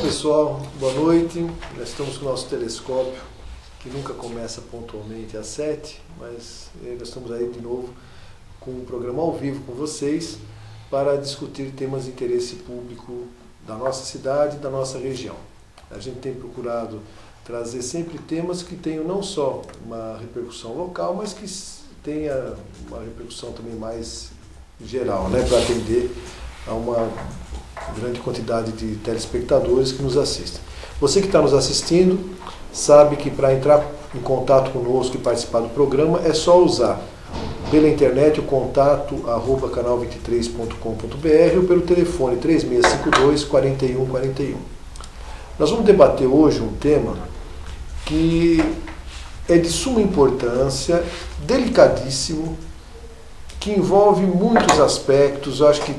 Bom, pessoal, boa noite. Já estamos com o nosso telescópio, que nunca começa pontualmente às 7, mas nós estamos aí de novo com um programa ao vivo com vocês para discutir temas de interesse público da nossa cidade e da nossa região. A gente tem procurado trazer sempre temas que tenham não só uma repercussão local, mas que tenha uma repercussão também mais geral, né, para atender a uma grande quantidade de telespectadores que nos assistem. Você que está nos assistindo sabe que para entrar em contato conosco e participar do programa é só usar pela internet o contato canal23.com.br ou pelo telefone 3652-4141. Nós vamos debater hoje um tema que é de suma importância, delicadíssimo, que envolve muitos aspectos. Eu acho que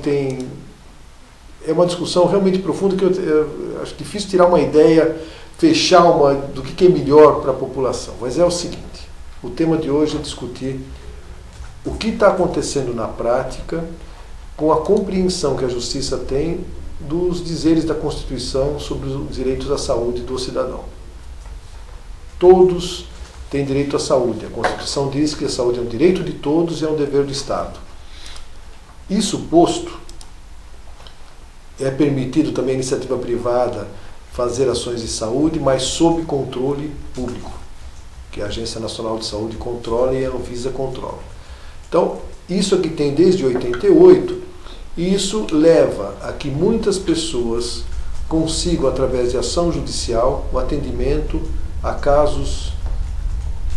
é uma discussão realmente profunda que eu acho difícil tirar uma ideia, fechar do que é melhor para a população. Mas é o seguinte, o tema de hoje é discutir o que está acontecendo na prática com a compreensão que a Justiça tem dos dizeres da Constituição sobre os direitos à saúde do cidadão. Todos têm direito à saúde. A Constituição diz que a saúde é um direito de todos e é um dever do Estado. Isso posto, é permitido também a iniciativa privada fazer ações de saúde, mas sob controle público, que a Agência Nacional de Saúde controla e a Anvisa controla. Então, isso aqui tem desde 88, e isso leva a que muitas pessoas consigam, através de ação judicial, o atendimento a casos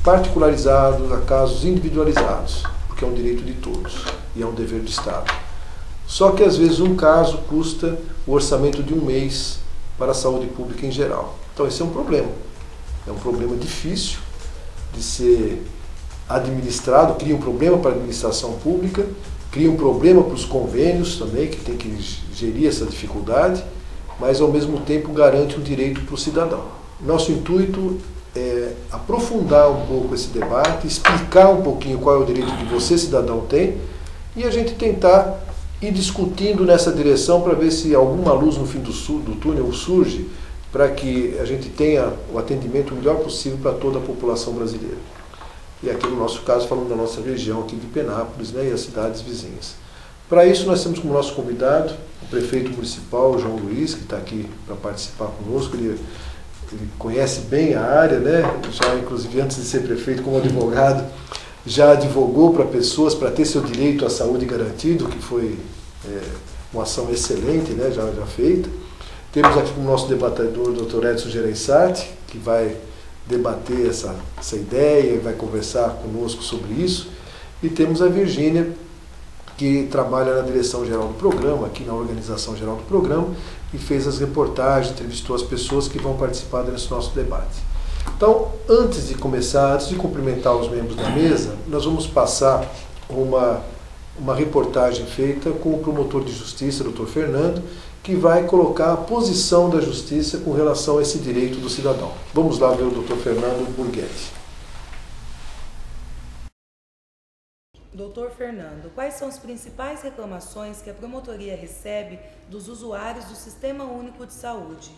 particularizados, a casos individualizados, porque é um direito de todos e é um dever do Estado. Só que às vezes um caso custa o orçamento de um mês para a saúde pública em geral. Então esse é um problema. É um problema difícil de ser administrado, cria um problema para a administração pública, cria um problema para os convênios também, que tem que gerir essa dificuldade, mas ao mesmo tempo garante um direito para o cidadão. Nosso intuito é aprofundar um pouco esse debate, explicar um pouquinho qual é o direito que você, cidadão, tem, e a gente tentar ir discutindo nessa direção para ver se alguma luz no fim do túnel surge para que a gente tenha o atendimento o melhor possível para toda a população brasileira. E aqui no nosso caso, falando da nossa região aqui de Penápolis, né, e as cidades vizinhas. Para isso nós temos como nosso convidado o prefeito municipal, João Luiz, que está aqui para participar conosco. Ele conhece bem a área, né? Já inclusive antes de ser prefeito, como advogado, já advogou para pessoas para ter seu direito à saúde garantido, que foi uma ação excelente, né, já feita. Temos aqui o nosso debatedor, o Dr. Edson Gereissati, que vai debater essa ideia e vai conversar conosco sobre isso. E temos a Virgínia, que trabalha na direção geral do programa, aqui na organização geral do programa, e fez as reportagens, entrevistou as pessoas que vão participar desse nosso debate. Então, antes de começar, antes de cumprimentar os membros da mesa, nós vamos passar uma reportagem feita com o promotor de justiça, Dr. Fernando, que vai colocar a posição da justiça com relação a esse direito do cidadão. Vamos lá ver o Dr. Fernando Burguetti. Doutor Fernando, quais são as principais reclamações que a promotoria recebe dos usuários do Sistema Único de Saúde?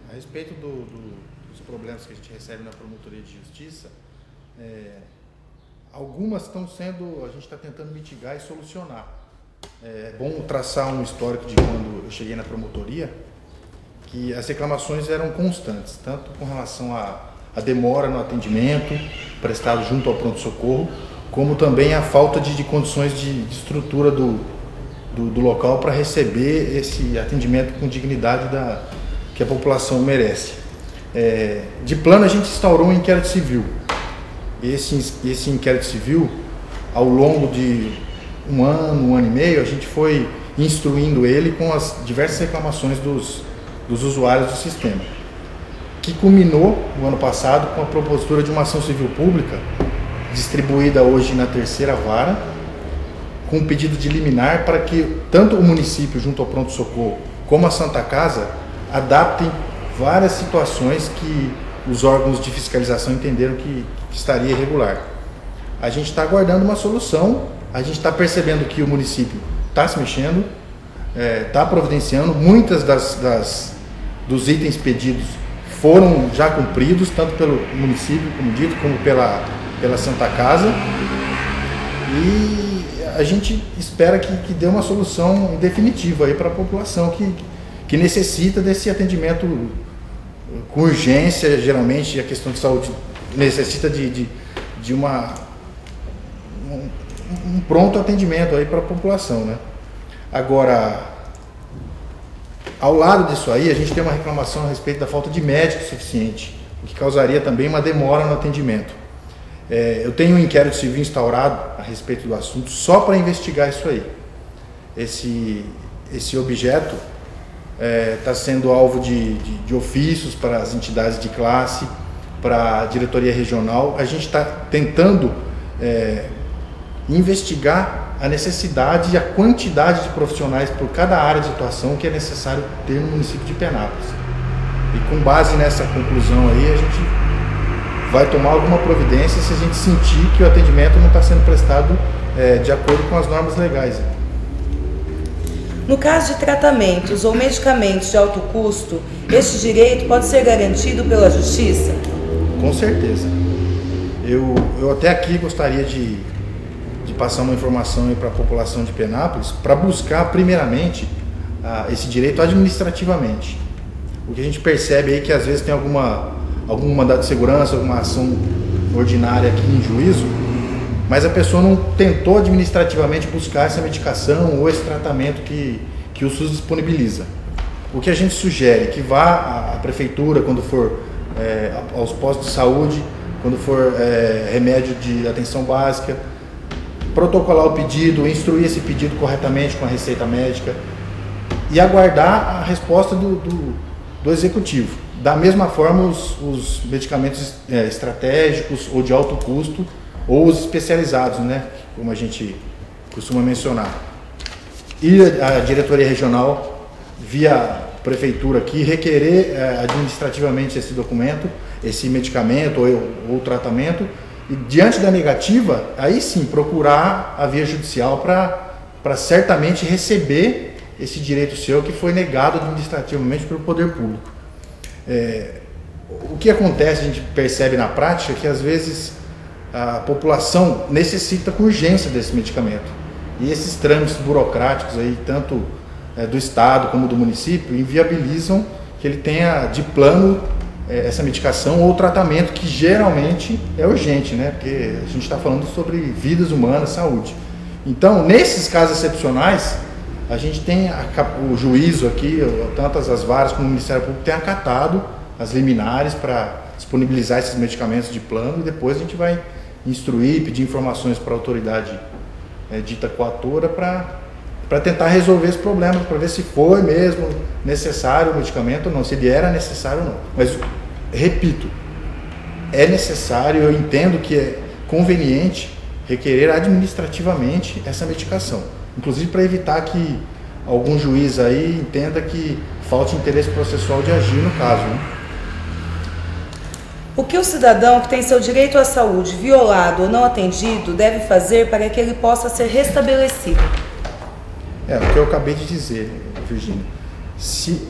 A respeito dos problemas que a gente recebe na promotoria de justiça, algumas a gente está tentando mitigar e solucionar. É bom traçar um histórico de quando eu cheguei na promotoria, que as reclamações eram constantes, tanto com relação à demora no atendimento prestado junto ao pronto-socorro, como também a falta de condições de estrutura do local para receber esse atendimento com dignidade que a população merece. De plano, a gente instaurou um inquérito civil. Esse inquérito civil, ao longo de um ano e meio, a gente foi instruindo ele com as diversas reclamações dos usuários do sistema, que culminou no ano passado com a propositura de uma ação civil pública, distribuída hoje na 3ª vara, com um pedido de liminar para que tanto o município, junto ao pronto-socorro, como a Santa Casa, adaptem várias situações que os órgãos de fiscalização entenderam que estaria irregular. A gente está aguardando uma solução, a gente está percebendo que o município está se mexendo, está providenciando. Muitas dos itens pedidos foram já cumpridos, tanto pelo município, como dito, como pela Santa Casa. E a gente espera que dê uma solução definitiva para a população que necessita desse atendimento com urgência. Geralmente a questão de saúde necessita de um pronto atendimento para a população, né? Agora, ao lado disso aí, a gente tem uma reclamação a respeito da falta de médico suficiente, o que causaria também uma demora no atendimento. Eu tenho um inquérito civil instaurado a respeito do assunto só para investigar isso aí. Esse objeto está sendo alvo de ofícios para as entidades de classe, para a diretoria regional. A gente está tentando investigar a necessidade e a quantidade de profissionais por cada área de atuação que é necessário ter no município de Penápolis. E com base nessa conclusão aí, a gente vai tomar alguma providência se a gente sentir que o atendimento não está sendo prestado de acordo com as normas legais. No caso de tratamentos ou medicamentos de alto custo, este direito pode ser garantido pela Justiça? Com certeza. Eu até aqui gostaria de passar uma informação para a população de Penápolis, para buscar primeiramente esse direito administrativamente. O que a gente percebe aí que às vezes tem algum mandado de segurança, alguma ação ordinária aqui em juízo, mas a pessoa não tentou administrativamente buscar essa medicação ou esse tratamento que o SUS disponibiliza. O que a gente sugere que vá à prefeitura quando for aos postos de saúde, quando for remédio de atenção básica, protocolar o pedido, instruir esse pedido corretamente com a receita médica e aguardar a resposta do executivo. Da mesma forma, os medicamentos estratégicos ou de alto custo, ou os especializados, né, como a gente costuma mencionar. E a diretoria regional, via prefeitura aqui, requerer administrativamente esse documento, esse medicamento ou tratamento, e diante da negativa, aí sim procurar a via judicial para certamente receber esse direito seu que foi negado administrativamente pelo poder público. O que acontece, a gente percebe na prática, que às vezes a população necessita com urgência desse medicamento. E esses trâmites burocráticos, aí, tanto do Estado como do município, inviabilizam que ele tenha de plano essa medicação ou tratamento que geralmente é urgente, né? Porque a gente está falando sobre vidas humanas, saúde. Então, nesses casos excepcionais, a gente tem o juízo aqui, tantas as varas como o Ministério Público tem acatado as liminares para disponibilizar esses medicamentos de plano, e depois a gente vai instruir, pedir informações para a autoridade dita coatora para tentar resolver esse problema, para ver se foi mesmo necessário o medicamento ou não, se ele era necessário ou não. Mas, repito, é necessário, eu entendo que é conveniente requerer administrativamente essa medicação, inclusive para evitar que algum juiz aí entenda que falte interesse processual de agir no caso, né? O que o cidadão que tem seu direito à saúde violado ou não atendido deve fazer para que ele possa ser restabelecido? O que eu acabei de dizer, Virgínia. Se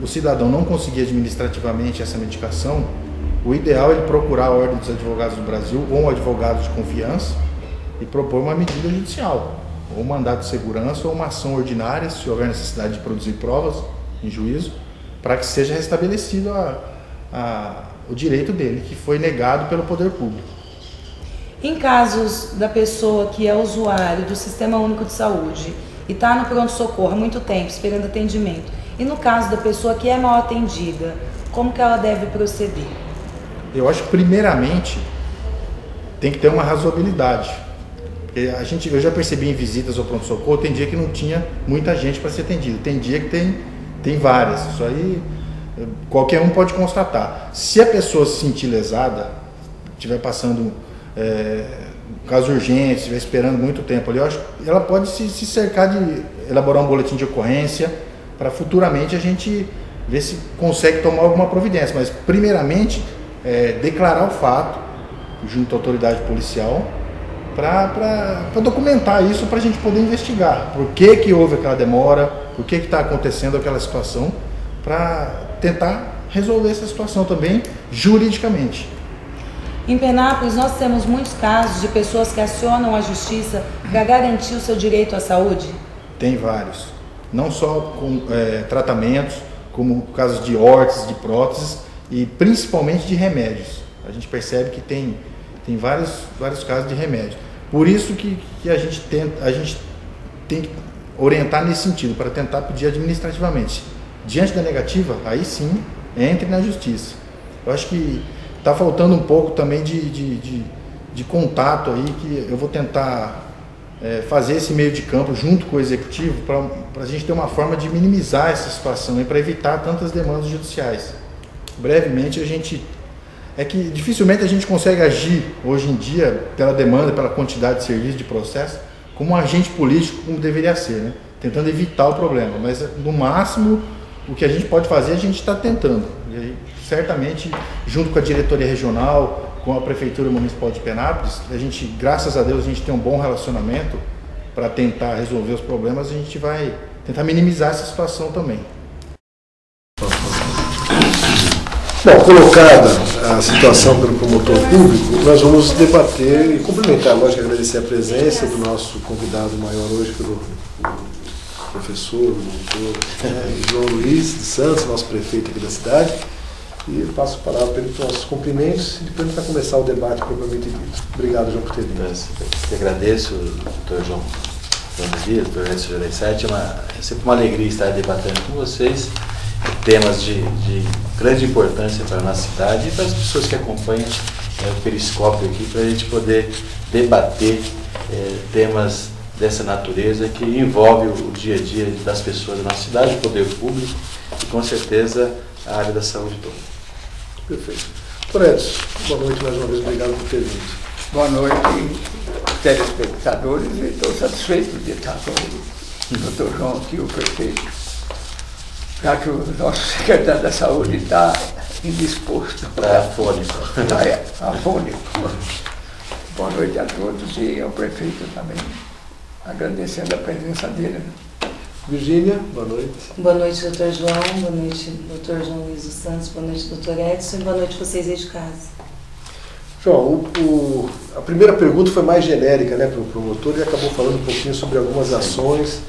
o cidadão não conseguir administrativamente essa medicação, o ideal é ele procurar a Ordem dos Advogados do Brasil ou um advogado de confiança e propor uma medida judicial, ou um mandado de segurança ou uma ação ordinária, se houver necessidade de produzir provas em juízo, para que seja restabelecido o direito dele, que foi negado pelo poder público. Em casos da pessoa que é usuário do Sistema Único de Saúde e está no pronto-socorro há muito tempo esperando atendimento, e no caso da pessoa que é mal atendida, como que ela deve proceder? Eu acho que primeiramente tem que ter uma razoabilidade. Porque eu já percebi em visitas ao pronto-socorro, tem dia que não tinha muita gente para ser atendido, tem dia que tem várias. Isso aí qualquer um pode constatar. Se a pessoa se sentir lesada, estiver passando caso urgente, estiver esperando muito tempo ali, eu acho que ela pode se cercar de elaborar um boletim de ocorrência para futuramente a gente ver se consegue tomar alguma providência. Mas primeiramente declarar o fato junto à autoridade policial para documentar isso, para a gente poder investigar por que houve aquela demora, por que está acontecendo aquela situação, para tentar resolver essa situação também juridicamente. Em Penápolis, nós temos muitos casos de pessoas que acionam a justiça para garantir o seu direito à saúde? Tem vários, não só com tratamentos, como casos de órteses, de próteses e principalmente de remédios. A gente percebe que tem vários casos de remédio. Por isso que a gente tem que orientar nesse sentido, para tentar pedir administrativamente. Diante da negativa, aí sim, entre na justiça. Eu acho que está faltando um pouco também de contato aí, que eu vou tentar fazer esse meio de campo junto com o executivo, para a gente ter uma forma de minimizar essa situação e para evitar tantas demandas judiciais. Brevemente, é que dificilmente a gente consegue agir hoje em dia pela demanda, pela quantidade de serviço, de processo, como um agente político como deveria ser, né? Tentando evitar o problema, mas no máximo o que a gente pode fazer a gente está tentando. E aí, certamente, junto com a diretoria regional, com a Prefeitura Municipal de Penápolis, a gente, graças a Deus, a gente tem um bom relacionamento para tentar resolver os problemas, a gente vai tentar minimizar essa situação também. Bom, colocada a situação pelo promotor público, nós vamos debater e cumprimentar, lógico, agradecer a presença do nosso convidado maior hoje, pelo professor, o doutor João Luiz de Santos, nosso prefeito aqui da cidade, e eu passo a palavra para ele para os nossos cumprimentos e depois a gente vai começar o debate propriamente dito. Obrigado, João, por ter vindo. Eu agradeço, doutor João Luiz, doutor Edson Gereissati, é sempre uma alegria estar debatendo com vocês temas de grande importância para a nossa cidade e para as pessoas que acompanham o Periscópio aqui, para a gente poder debater temas dessa natureza que envolve o dia a dia das pessoas da nossa cidade, o poder público e, com certeza, a área da saúde toda. Perfeito. Doutor Edson, boa noite mais uma vez, obrigado por ter vindo. Boa noite, telespectadores, e estou satisfeito de estar com o doutor João aqui, o prefeito, já que o nosso secretário da Saúde está indisposto. Está afônico. Está afônico. Boa noite a todos e ao prefeito também, agradecendo a presença dele. Virgínia, boa noite. Boa noite, doutor João. Boa noite, doutor João Luiz dos Santos. Boa noite, doutor Edson. E boa noite vocês aí de casa. João, a primeira pergunta foi mais genérica, né, para o promotor, e acabou falando um pouquinho sobre algumas ações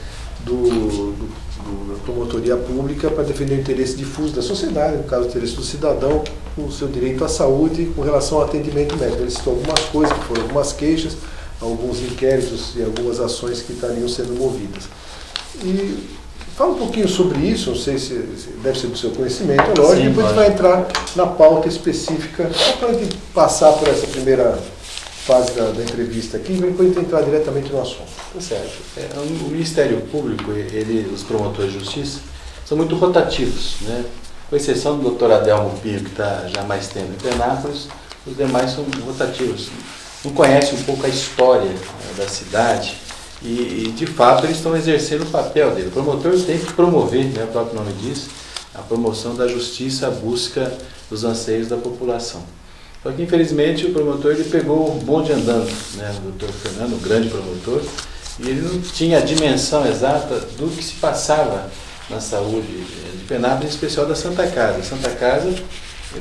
da promotoria pública para defender o interesse difuso da sociedade, no caso o interesse do cidadão, com o seu direito à saúde com relação ao atendimento médico. Ele citou algumas coisas, que foram algumas queixas, alguns inquéritos e algumas ações que estariam sendo movidas. E fala um pouquinho sobre isso, não sei se deve ser do seu conhecimento, é lógico, Sim, depois a gente vai entrar na pauta específica, só para a gente passar por essa primeira fase da entrevista aqui, e depois a gente entrar diretamente no assunto. Tá certo. O Ministério Público, os promotores de justiça, são muito rotativos, né? Com exceção do doutor Adelmo Pio, que está já há mais tempo em Penápolis, os demais são rotativos. Não conhecem um pouco a história da cidade e, de fato, eles estão exercendo o papel dele. O promotor tem que promover, né, o próprio nome diz, a promoção da justiça, a busca dos anseios da população. Só que, infelizmente, o promotor ele pegou o bonde andando, né, o doutor Fernando, o grande promotor, e ele não tinha a dimensão exata do que se passava na saúde de Penápolis, em especial da Santa Casa. A Santa Casa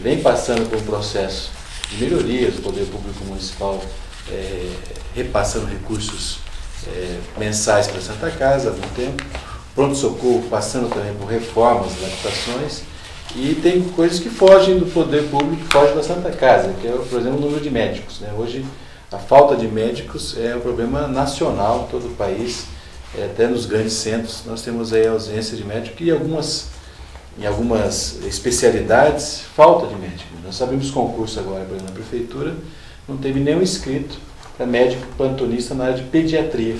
vem passando por um processo de melhorias, o Poder Público Municipal repassando recursos mensais para a Santa Casa há algum tempo, pronto-socorro passando também por reformas, adaptações, e tem coisas que fogem do poder público, que fogem da Santa Casa, que é, por exemplo, o número de médicos, né? Hoje, a falta de médicos é um problema nacional em todo o país, até nos grandes centros nós temos aí a ausência de médico e em algumas especialidades, falta de médico. Nós sabemos concurso agora, por exemplo, na prefeitura, não teve nenhum inscrito para médico plantonista na área de pediatria.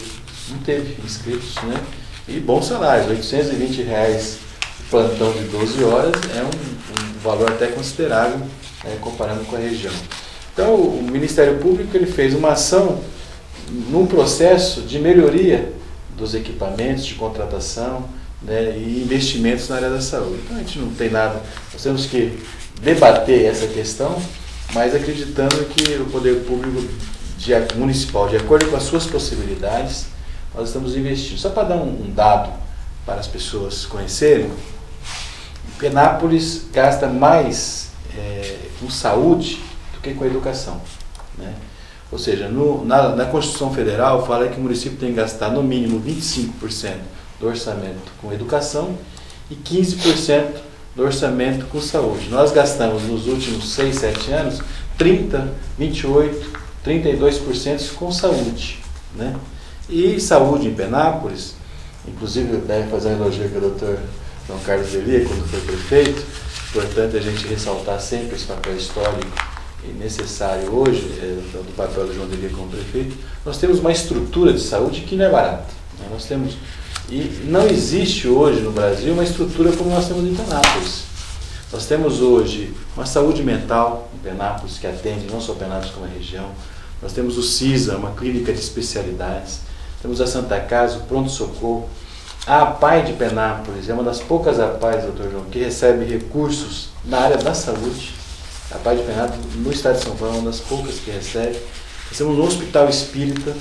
Não teve inscritos, né? E bons salários, R$820 plantão de 12 horas é um valor até considerável, comparando com a região. Então, o Ministério Público ele fez uma ação num processo de melhoria dos equipamentos, de contratação, né, e investimentos na área da saúde. Então, a gente não tem nada, nós temos que debater essa questão, mas acreditando que o poder público, municipal, de acordo com as suas possibilidades, nós estamos investindo. Só para dar um dado para as pessoas conhecerem, Penápolis gasta mais com saúde do que com educação, né? Ou seja, na Constituição Federal fala que o município tem que gastar no mínimo 25% do orçamento com educação e 15% do orçamento com saúde. Nós gastamos nos últimos 6, 7 anos 30, 28, 32% com saúde, né? E saúde em Penápolis, inclusive deve fazer um elogio que o doutor João Carlos Delia, quando foi prefeito, importante a gente ressaltar sempre esse papel histórico e necessário hoje, do papel do João Delia como prefeito. Nós temos uma estrutura de saúde que não é barata, né? Nós temos, e não existe hoje no Brasil uma estrutura como nós temos em Penápolis. Nós temos hoje uma saúde mental em Penápolis, que atende não só Penápolis como a região. Nós temos o CISA, uma clínica de especialidades. Temos a Santa Casa, o pronto-socorro. A APAI de Penápolis é uma das poucas APAIs, doutor João, que recebe recursos na área da saúde. A APAI de Penápolis, no estado de São Paulo, é uma das poucas que recebe. Nós temos um hospital espírita,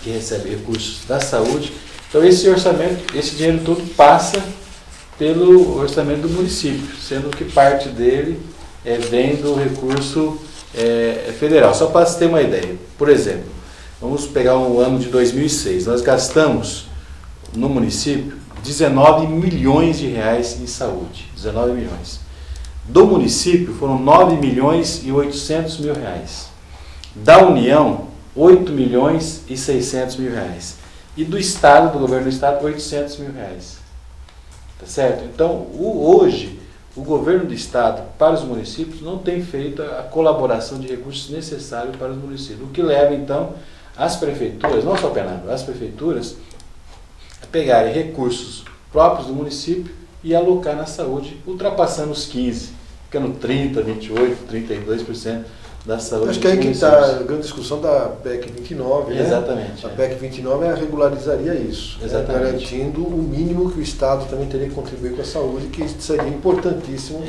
que recebe recursos da saúde. Então esse orçamento, esse dinheiro todo passa pelo orçamento do município, sendo que parte dele vem do recurso federal. Só para você ter uma ideia, por exemplo, vamos pegar o ano de 2006, nós gastamos no município 19 milhões de reais em saúde, 19 milhões. Do município foram 9 milhões e 800 mil reais. Da União, 8 milhões e 600 mil reais. E do Estado, do governo do Estado, 800 mil reais. Tá certo? Então, hoje, o governo do Estado para os municípios não tem feito a colaboração de recursos necessários para os municípios. O que leva, então, as prefeituras, não só Penápolis, as prefeituras, a pegarem recursos próprios do município e alocar na saúde, ultrapassando os 15%, ficando 30%, 28%, 32% da saúde. Acho que é aí que está a grande discussão da PEC 29, né? Exatamente. A PEC 29 regularizaria isso, né? Garantindo o mínimo que o Estado também teria que contribuir com a saúde, que seria importantíssimo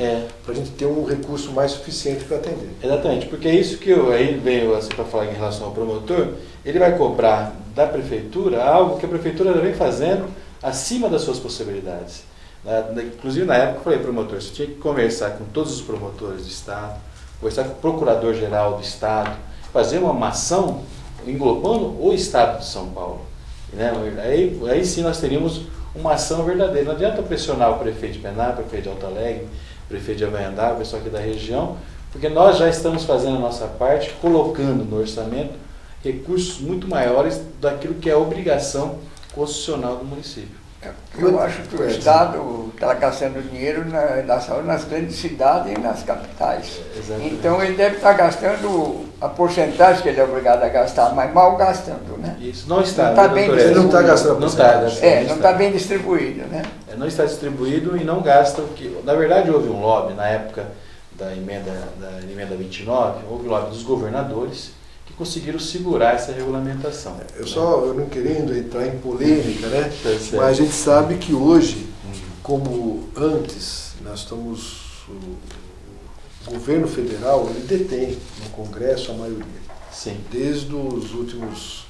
para a gente ter um recurso mais suficiente para atender. Exatamente, porque é isso que aí veio assim, para falar em relação ao promotor, ele vai cobrar da prefeitura algo que a prefeitura vem fazendo acima das suas possibilidades. Inclusive na época eu falei, promotor, você tinha que conversar com todos os promotores do Estado, conversar com o Procurador-Geral do Estado, fazer uma ação englobando o Estado de São Paulo, né? Aí sim nós teríamos uma ação verdadeira. Não adianta pressionar o prefeito de Penápolis, prefeito de Alto Alegre, prefeito de Havaiandá, o pessoal aqui da região, porque nós já estamos fazendo a nossa parte, colocando no orçamento recursos muito maiores daquilo que é a obrigação constitucional do município. Eu acho que o Estado está gastando dinheiro na saúde nas grandes cidades e nas capitais. Exatamente. Então ele deve estar gastando a porcentagem que ele é obrigado a gastar, mas mal gastando, né? Isso não está. Não está bem Ele não está gastando a não está. porcentagem. Não está bem distribuído, né? Não está distribuído e não gasta o que. Na verdade, houve um lobby na época da emenda 29, houve um lobby dos governadores que conseguiram segurar essa regulamentação. Eu não querendo entrar em polêmica, né? Mas a gente sabe que hoje, como antes, nós estamos. O governo federal ele detém no Congresso a maioria. Sim. Desde os últimos,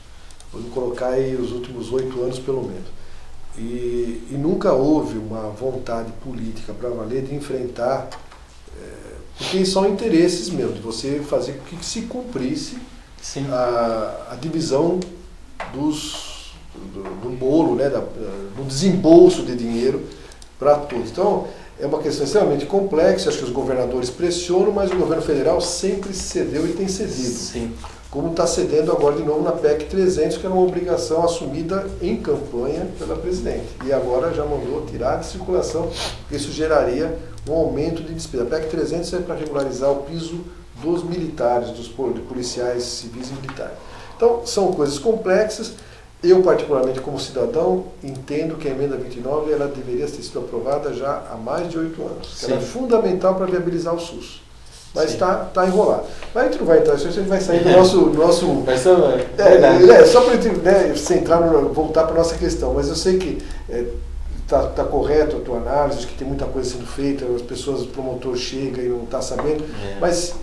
vamos colocar aí os últimos 8 anos pelo menos. E nunca houve uma vontade política para valer de enfrentar, porque são interesses mesmo, de você fazer com que se cumprisse a divisão do bolo, né, do desembolso de dinheiro para todos. Então, é uma questão extremamente complexa, acho que os governadores pressionam, mas o governo federal sempre cedeu e tem cedido. Sim. Como está cedendo agora de novo na PEC 300, que era uma obrigação assumida em campanha pela presidente. E agora já mandou tirar de circulação, porque isso geraria um aumento de despesa. A PEC 300 é para regularizar o piso dos militares, dos policiais civis e militares. Então, são coisas complexas. Eu, particularmente, como cidadão, entendo que a emenda 29 ela deveria ter sido aprovada já há mais de 8 anos. Ela é fundamental para viabilizar o SUS. Mas está enrolado. Mas a gente não vai entrar nisso, a gente vai sair do nosso só para a gente voltar para a nossa questão. Mas eu sei que está correto a tua análise, acho que tem muita coisa sendo feita, as pessoas, o promotor chega e não está sabendo. Mas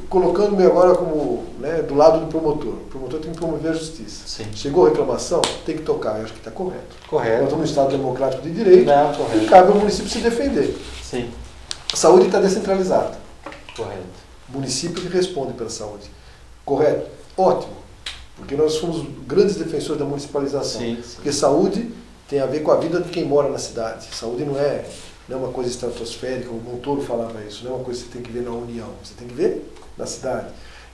colocando-me agora como, né, do lado do promotor. O promotor tem que promover a justiça. Sim. Chegou a reclamação, tem que tocar. Eu acho que está correto. Correto. Nós estamos num Estado democrático de direito. Não, correto. E cabe ao município se defender. Sim. A saúde está descentralizada. Correto. O município que responde pela saúde. Correto? Ótimo. Porque nós somos grandes defensores da municipalização. Sim, sim. Porque saúde tem a ver com a vida de quem mora na cidade. Saúde não é uma coisa estratosférica, o Montoro falava isso, não é uma coisa que você tem que ver na União, você tem que ver na cidade.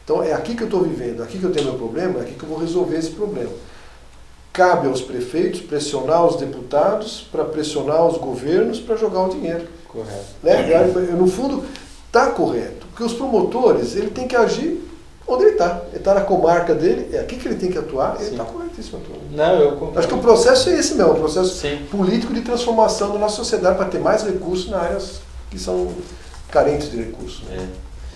Então é aqui que eu estou vivendo, aqui que eu tenho meu problema, é aqui que eu vou resolver esse problema. Cabe aos prefeitos pressionar os deputados para pressionar os governos para jogar o dinheiro. Correto. Né? No fundo, está correto, porque os promotores, ele tem que agir onde ele está. Ele está na comarca dele, é aqui que ele tem que atuar, ele está corretíssimo atuando. Não, eu concordo. Acho que o processo é esse mesmo, um processo Sim. político de transformação da nossa sociedade para ter mais recursos nas áreas que são carentes de recursos. É.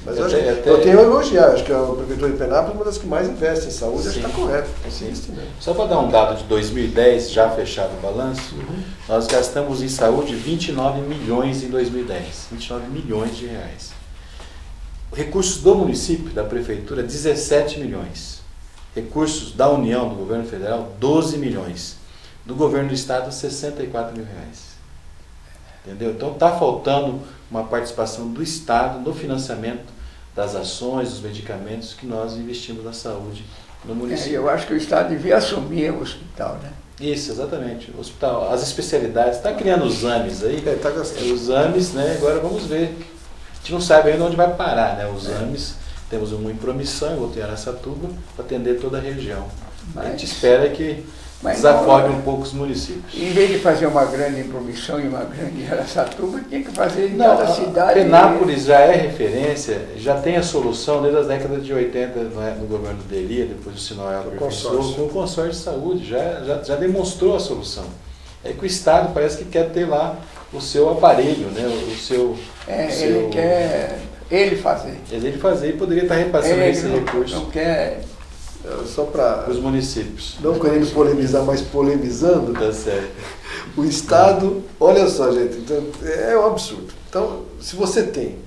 Mas eu tenho a elogiar, acho que a Prefeitura de Penápolis é uma das que mais investe em saúde, Sim. acho que está correto. Sim. Investimento. Só para dar um dado de 2010, já fechado o balanço, nós gastamos em saúde 29 milhões em 2010. 29 milhões de reais. Recursos do município, da prefeitura, 17 milhões. Recursos da União, do governo federal, 12 milhões. Do governo do estado, 64 mil reais. Entendeu? Então está faltando uma participação do estado no financiamento das ações, dos medicamentos que nós investimos na saúde no município. Eu acho que o estado devia assumir o hospital, né? Isso, exatamente. O hospital, as especialidades, está criando os AMES aí. Está gastando. Os AMES, né? Agora vamos ver. A gente não sabe ainda onde vai parar, né? Os AMES, temos um em Promissão, outro em Araçatuba, para atender toda a região. A gente espera que desafogue um pouco os municípios. Em vez de fazer uma grande Promissão e uma grande Araçatuba, tinha que fazer em cada cidade. Penápolis já é referência, já tem a solução desde as décadas de 80 no governo do Delia, depois o Sinoel aperfeiçoou, com o consórcio de saúde, já demonstrou a solução. É que o Estado parece que quer ter lá o seu aparelho, né? Ele quer fazer. Ele fazer e poderia estar repassando esse recurso. Não quer. Só para os municípios. Não querendo polemizar, mas polemizando, Tá certo. O Estado, olha só, gente, é um absurdo. Então, se você tem,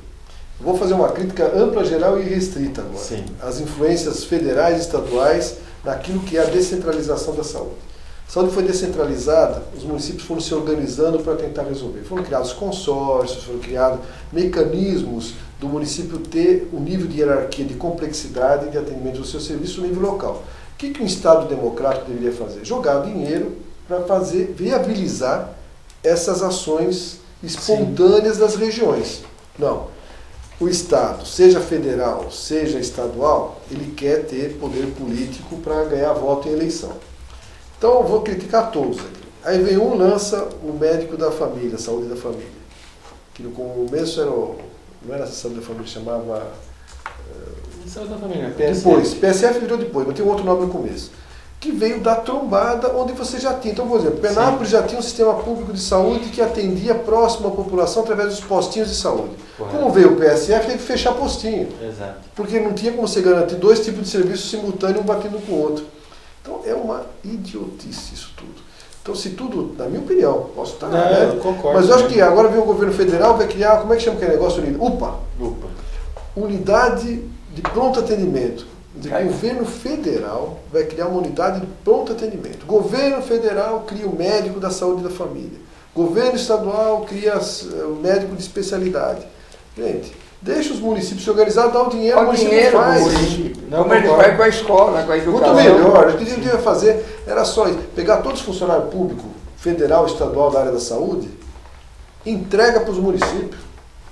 vou fazer uma crítica ampla, geral e restrita agora. Sim. As influências federais e estaduais naquilo que é a descentralização da saúde. A saúde foi descentralizada, os municípios foram se organizando para tentar resolver. Foram criados consórcios, foram criados mecanismos do município ter um nível de hierarquia, de complexidade e de atendimento do seu serviço no nível local. O que um Estado democrático deveria fazer? Jogar dinheiro para viabilizar essas ações espontâneas das regiões. Não. O Estado, seja federal, seja estadual, ele quer ter poder político para ganhar voto em eleição. Então eu vou criticar todos aqui. Aí vem um, lança o médico da família, saúde da família. Que no começo não era saúde da família, chamava... Saúde da família, PSF. Depois, PSF virou depois, mas tem um outro nome no começo. Que veio da trombada onde você já tinha. Então, por exemplo, Penápolis já tinha um sistema público de saúde que atendia próximo à população através dos postinhos de saúde. Correto. Como veio o PSF, teve que fechar postinho. Exato. Porque não tinha como você garantir dois tipos de serviços simultâneos, um batendo com o outro. Então, é uma idiotice isso tudo. Então, se tudo, na minha opinião, posso estar... Eu concordo. Mas eu acho que agora vem o governo federal, vai criar, como é que chama aquele negócio? UPA. Unidade de pronto atendimento. O governo federal vai criar uma unidade de pronto atendimento. O governo federal cria o médico da saúde da família. O governo estadual cria o médico de especialidade. Gente, deixa os municípios se organizar, dá o dinheiro, o município faz. Como ele faz com a escola, com a educação. Muito melhor. O que ele devia fazer era só isso. Pegar todos os funcionários públicos, federal, estadual da área da saúde, entrega para os municípios.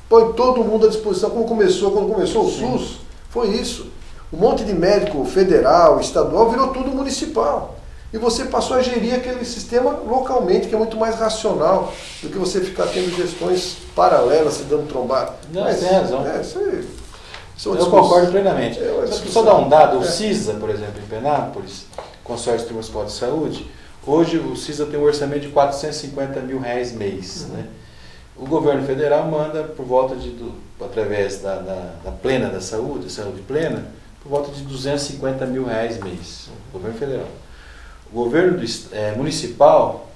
Põe todo mundo à disposição, como começou, quando começou o SUS. Foi isso. Um monte de médico federal, estadual, virou tudo municipal. E você passou a gerir aquele sistema localmente, que é muito mais racional do que você ficar tendo gestões paralelas, se dando trombada. Não, tem razão. Eu concordo plenamente. Só dar um dado, o É. CISA, por exemplo, em Penápolis, Consórcio Municipal de Saúde, hoje o CISA tem um orçamento de R$450 mil mês. Né? O governo federal manda por volta através da plena da saúde plena, por volta de R$250 mil mês. Governo federal. O governo municipal,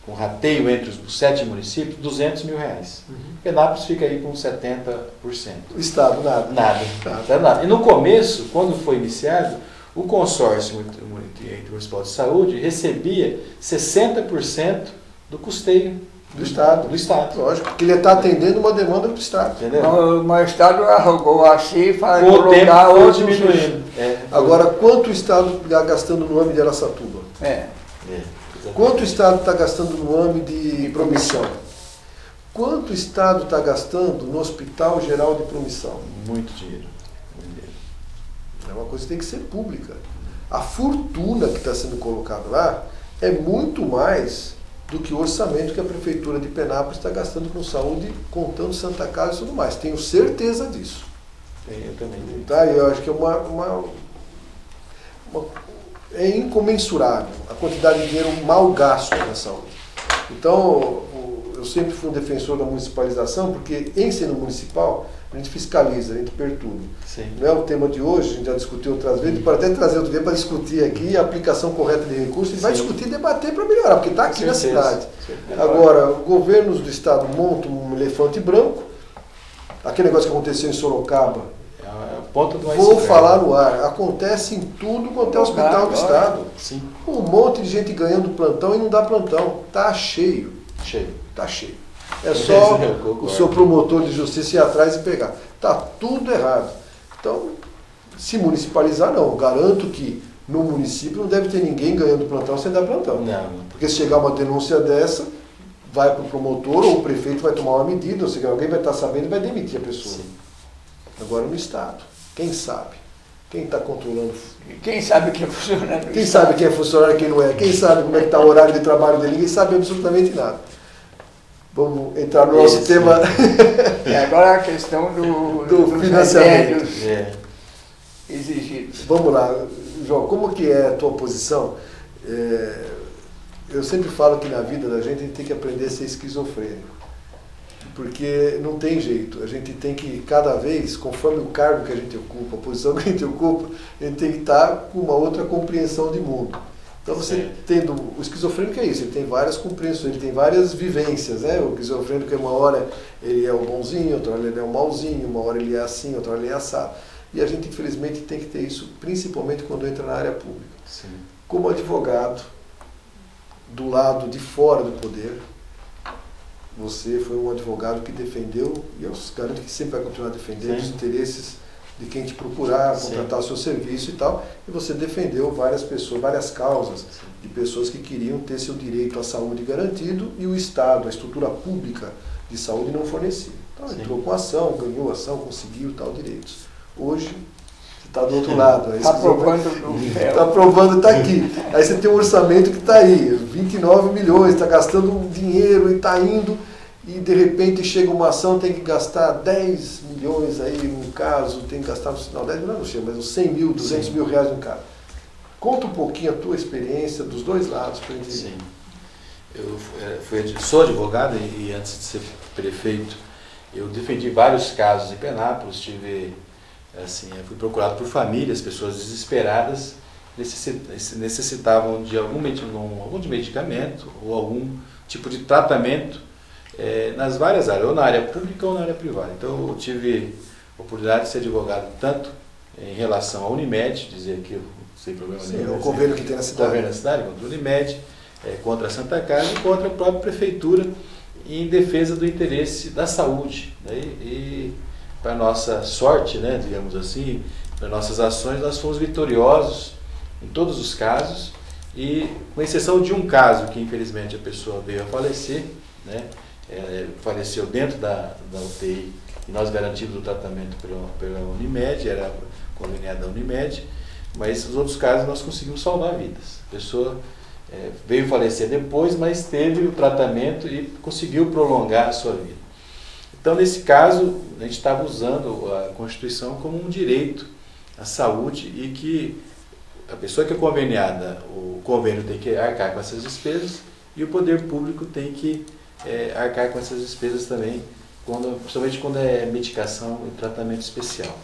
com rateio entre os 7 municípios, R$200 mil. Penápolis fica aí com 70%. O Estado, nada. Nada. E no começo, quando foi iniciado, o consórcio municipal de saúde recebia 60% do custeio Do Estado. Lógico, porque ele está atendendo uma demanda do Estado. Entendeu? Mas o Estado arrogou assim para Com o tempo colocar foi outros... diminuindo. Agora, quanto o Estado está gastando no AME de Araçatuba? Quanto o Estado está gastando no AME de Promissão? Quanto o Estado está gastando no Hospital Geral de Promissão? Muito dinheiro. É uma coisa que tem que ser pública. A fortuna que está sendo colocada lá é muito mais do que o orçamento que a Prefeitura de Penápolis está gastando com saúde, contando Santa Casa e tudo mais. Tenho certeza disso. Eu também. Tá? Eu acho que é incomensurável a quantidade de dinheiro mal gasto na saúde. Então, eu sempre fui um defensor da municipalização, porque em sendo municipal, a gente fiscaliza, a gente perturba. Sim. Não é o tema de hoje, a gente já discutiu outras vezes, pode até trazer outro dia para discutir aqui a aplicação correta de recursos, e vai discutir e debater para melhorar, porque está aqui na cidade. Agora, governos do Estado montam um elefante branco, aquele negócio que aconteceu em Sorocaba, vou falar no ar, acontece em tudo quanto é hospital do Estado. Sim. Um monte de gente ganhando plantão e não dá plantão. Está cheio. Está cheio. É só o seu promotor de justiça ir atrás e pegar. Está tudo errado. Então, se municipalizar, não. Garanto que no município não deve ter ninguém ganhando plantão sem dar plantão. Não. Porque se chegar uma denúncia dessa, vai para o promotor ou o prefeito vai tomar uma medida, ou seja, alguém vai estar sabendo e vai demitir a pessoa. Sim. Agora no Estado, quem sabe? Quem está controlando? Quem sabe que é funcionário? Quem sabe quem é funcionário e quem não é? Quem sabe como é que está o horário de trabalho dele? Ninguém sabe absolutamente nada. Vamos entrar no nosso tema. E agora a questão dos financiamento exigidos. Vamos lá, João, como que é a tua posição? Eu sempre falo que na vida da gente a gente tem que aprender a ser esquizofrênico. Porque não tem jeito, a gente tem que cada vez, conforme o cargo que a gente ocupa, a posição que a gente ocupa, a gente tem que estar com uma outra compreensão de mundo. Então você tendo, o esquizofrênico é isso, ele tem várias compreensões, ele tem várias vivências, né? O esquizofrênico é uma hora ele é o bonzinho, outra hora ele é o malzinho, uma hora ele é assim, outra hora ele é assado. E a gente infelizmente tem que ter isso, principalmente quando entra na área pública. Sim. Como advogado, do lado de fora do poder, você foi um advogado que defendeu, e eu garanto que sempre vai continuar defendendo os interesses de quem te procurar, contratar o seu serviço e tal, e você defendeu várias pessoas, várias causas de pessoas que queriam ter seu direito à saúde garantido e o Estado, a estrutura pública de saúde não fornecia. Então entrou com ação, ganhou ação, conseguiu tal direitos. Hoje, você está do outro lado. Está provando no céu. Está provando, está aqui. Aí você tem um orçamento que está aí, 29 milhões, está gastando dinheiro e está indo, e de repente chega uma ação, tem que gastar 10 milhões aí num caso, tem que gastar, não, 10 milhões não chega, mas uns 100 mil, 200 mil reais num caso. Conta um pouquinho a tua experiência dos dois lados para a gente. Sim. Eu sou advogado e antes de ser prefeito, eu defendi vários casos em Penápolis, fui procurado por famílias, pessoas desesperadas, necessitavam de algum medicamento ou algum tipo de tratamento nas várias áreas, ou na área pública ou na área privada. Então eu tive a oportunidade de ser advogado tanto em relação à Unimed, dizer que sem problema nenhum. O convênio que tem na cidade. O convênio na cidade, contra a Unimed, contra a Santa Casa e contra a própria prefeitura em defesa do interesse da saúde. Né? E para nossa sorte, né, digamos assim, para nossas ações, nós fomos vitoriosos em todos os casos, e com exceção de um caso que infelizmente a pessoa veio a falecer, né, faleceu dentro da UTI e nós garantimos o tratamento pela Unimed, era conveniado da Unimed, mas os outros casos nós conseguimos salvar vidas. A pessoa veio falecer depois, mas teve o tratamento e conseguiu prolongar a sua vida. Então, nesse caso, a gente estava usando a Constituição como um direito à saúde e que a pessoa que é conveniada, o convênio tem que arcar com essas despesas e o poder público tem que arcar com essas despesas também, principalmente quando é medicação e tratamento especial.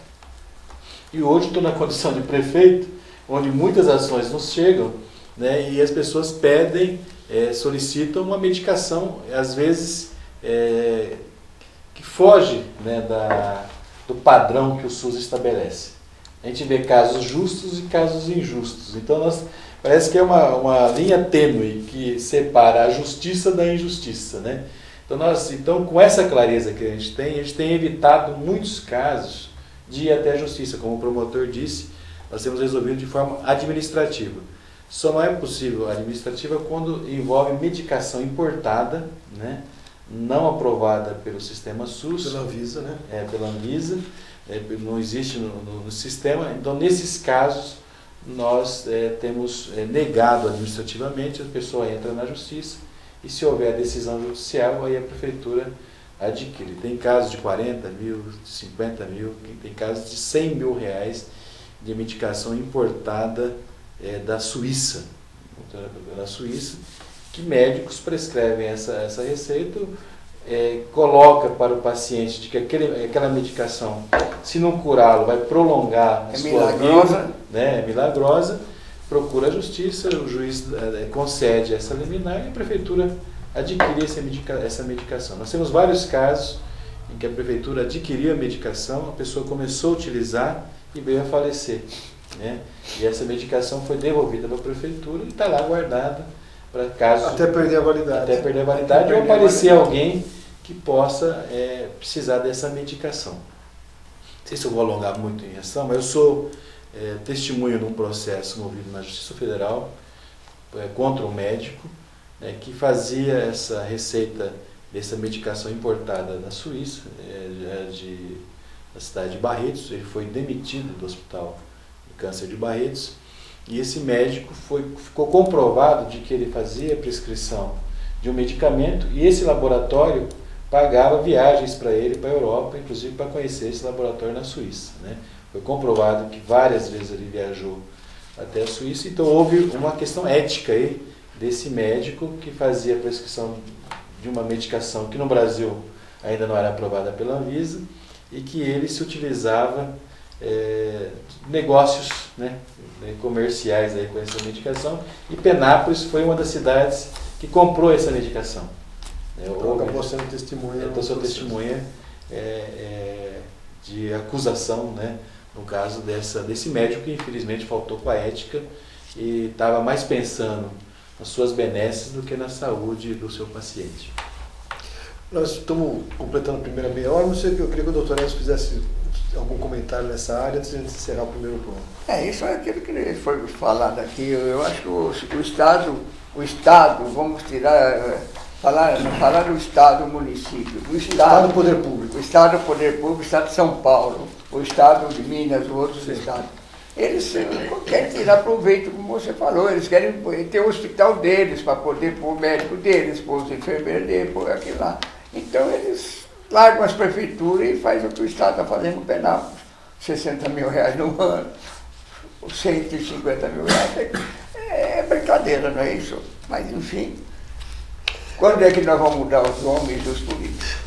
E hoje estou na condição de prefeito, onde muitas ações nos chegam, né, e as pessoas pedem solicitam uma medicação, às vezes, que foge, né, do padrão que o SUS estabelece. A gente vê casos justos e casos injustos. Então, parece que é uma linha tênue que separa a justiça da injustiça, né? Então, com essa clareza que a gente tem evitado muitos casos de ir até a justiça. Como o promotor disse, nós temos resolvido de forma administrativa. Só não é possível administrativa quando envolve medicação importada, né, não aprovada pelo sistema SUS. Pela Anvisa, né? Pela Anvisa, não existe no sistema. Então, nesses casos, nós temos negado administrativamente, a pessoa entra na justiça e, se houver decisão judicial, aí a prefeitura adquire. Tem casos de 40 mil, 50 mil, tem casos de 100 mil reais de medicação importada da Suíça, que médicos prescrevem essa receita, coloca para o paciente de que aquela medicação, se não curá-lo, vai prolongar a sua vida, né? É milagrosa, procura a justiça, o juiz concede essa liminar e a prefeitura adquire essa medicação. Nós temos vários casos em que a prefeitura adquiriu a medicação, a pessoa começou a utilizar e veio a falecer, né? E essa medicação foi devolvida para a prefeitura e está lá guardada para caso... Até perder a validade. Até perder a validade ou aparecer alguém que possa precisar dessa medicação. Não sei se eu vou alongar muito em ação, mas eu sou testemunha de um processo movido na Justiça Federal contra um médico que fazia essa receita dessa medicação importada da Suíça, da cidade de Barretos. Ele foi demitido do Hospital de Câncer de Barretos e esse médico ficou comprovado de que ele fazia a prescrição de um medicamento e esse laboratório pagava viagens para ele, para a Europa, inclusive para conhecer esse laboratório na Suíça, né? Foi comprovado que várias vezes ele viajou até a Suíça, então houve uma questão ética aí desse médico que fazia a prescrição de uma medicação que no Brasil ainda não era aprovada pela Anvisa e que ele se utilizava negócios, né, comerciais aí com essa medicação, e Penápolis foi uma das cidades que comprou essa medicação. Então, acabou sendo testemunha. Então, sou testemunha de acusação, né, no caso desse médico que infelizmente faltou com a ética e estava mais pensando nas suas benesses do que na saúde do seu paciente. Nós estamos completando a primeira meia hora, não sei, eu queria que o doutor Edson fizesse algum comentário nessa área antes de encerrar o primeiro plano. Isso é aquilo que foi falado aqui. Eu acho que o Estado, vamos tirar, falar do Estado, do município, do Estado, Poder Público. O Estado, Poder Público, o Estado de São Paulo, o Estado de Minas, outros estados. Eles querem tirar proveito, como você falou, eles querem ter o hospital deles, para poder pôr o médico deles, pôr os enfermeiros deles, pôr aquilo lá. Então eles largam as prefeituras e fazem o que o Estado está fazendo no Penápolis, 60 mil reais no ano, 150 mil reais. É brincadeira, não é isso? Mas enfim, quando é que nós vamos mudar os homens dos políticos?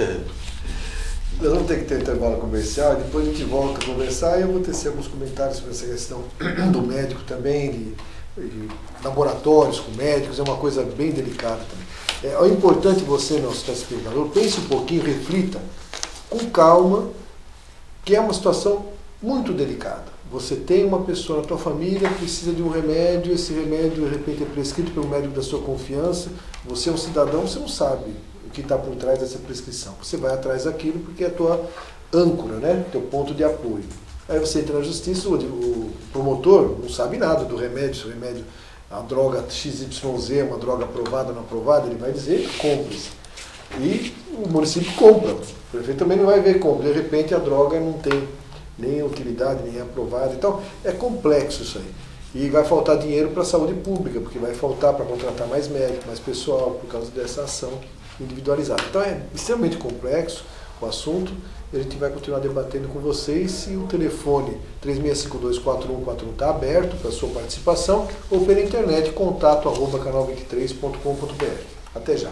Nós vamos ter que ter um intervalo comercial e depois a gente volta a conversar e eu vou tecer alguns comentários sobre essa questão do médico também, de laboratórios com médicos, é uma coisa bem delicada também. É importante você, nosso telespectador, pense um pouquinho, reflita com calma, que é uma situação muito delicada. Você tem uma pessoa na tua família que precisa de um remédio, esse remédio de repente é prescrito pelo médico da sua confiança, você é um cidadão, você não sabe o que está por trás dessa prescrição. Você vai atrás daquilo porque é a tua âncora, né? Teu ponto de apoio. Aí você entra na justiça, o promotor não sabe nada do remédio, se o remédio, a droga XYZ é uma droga aprovada ou não aprovada, ele vai dizer compre-se. E o município compra. O prefeito também não vai ver compra. De repente a droga não tem nem utilidade, nem é aprovada. Então é complexo isso aí. E vai faltar dinheiro para a saúde pública, porque vai faltar para contratar mais médico, mais pessoal, por causa dessa ação individualizada. Então é extremamente complexo o assunto. A gente vai continuar debatendo com vocês e o telefone 3652-4141 está aberto para a sua participação ou pela internet contato@canal23.com.br. Até já.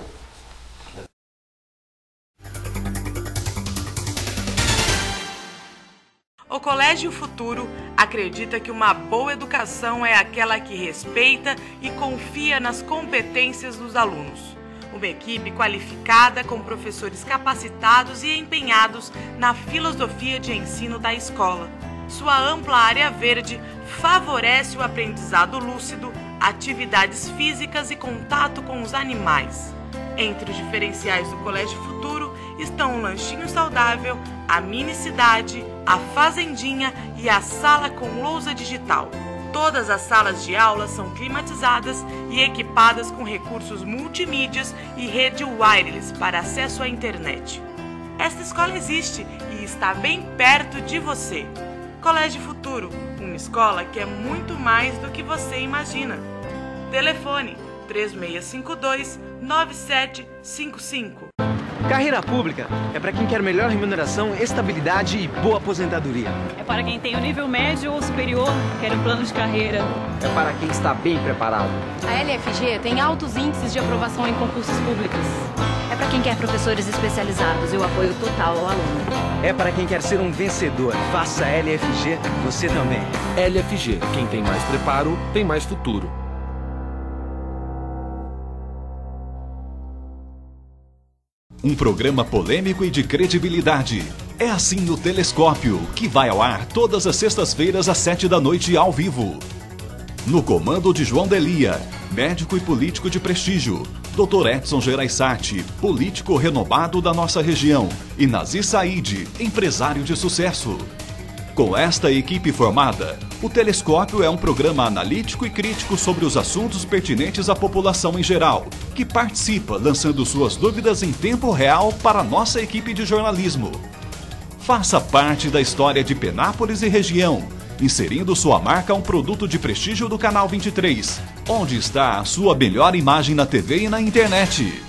O Colégio Futuro acredita que uma boa educação é aquela que respeita e confia nas competências dos alunos. Uma equipe qualificada com professores capacitados e empenhados na filosofia de ensino da escola. Sua ampla área verde favorece o aprendizado lúcido, atividades físicas e contato com os animais. Entre os diferenciais do Colégio Futuro estão o lanchinho saudável, a mini cidade, a fazendinha e a sala com lousa digital. Todas as salas de aula são climatizadas e equipadas com recursos multimídias e rede wireless para acesso à internet. Esta escola existe e está bem perto de você. Colégio Futuro, uma escola que é muito mais do que você imagina. Telefone 3652-9755. Carreira pública é para quem quer melhor remuneração, estabilidade e boa aposentadoria. É para quem tem o nível médio ou superior, quer um plano de carreira. É para quem está bem preparado. A LFG tem altos índices de aprovação em concursos públicos. É para quem quer professores especializados e o apoio total ao aluno. É para quem quer ser um vencedor. Faça a LFG, você também. LFG, quem tem mais preparo, tem mais futuro. Um programa polêmico e de credibilidade. É assim no Telescópio, que vai ao ar todas as sextas-feiras às 7 da noite ao vivo. No comando de João Delia, médico e político de prestígio. Dr. Edson Geraisati, político renomado da nossa região. E Nazir Said, empresário de sucesso. Com esta equipe formada, o Telescópio é um programa analítico e crítico sobre os assuntos pertinentes à população em geral, que participa lançando suas dúvidas em tempo real para a nossa equipe de jornalismo. Faça parte da história de Penápolis e região, inserindo sua marca a um produto de prestígio do Canal 23, onde está a sua melhor imagem na TV e na internet.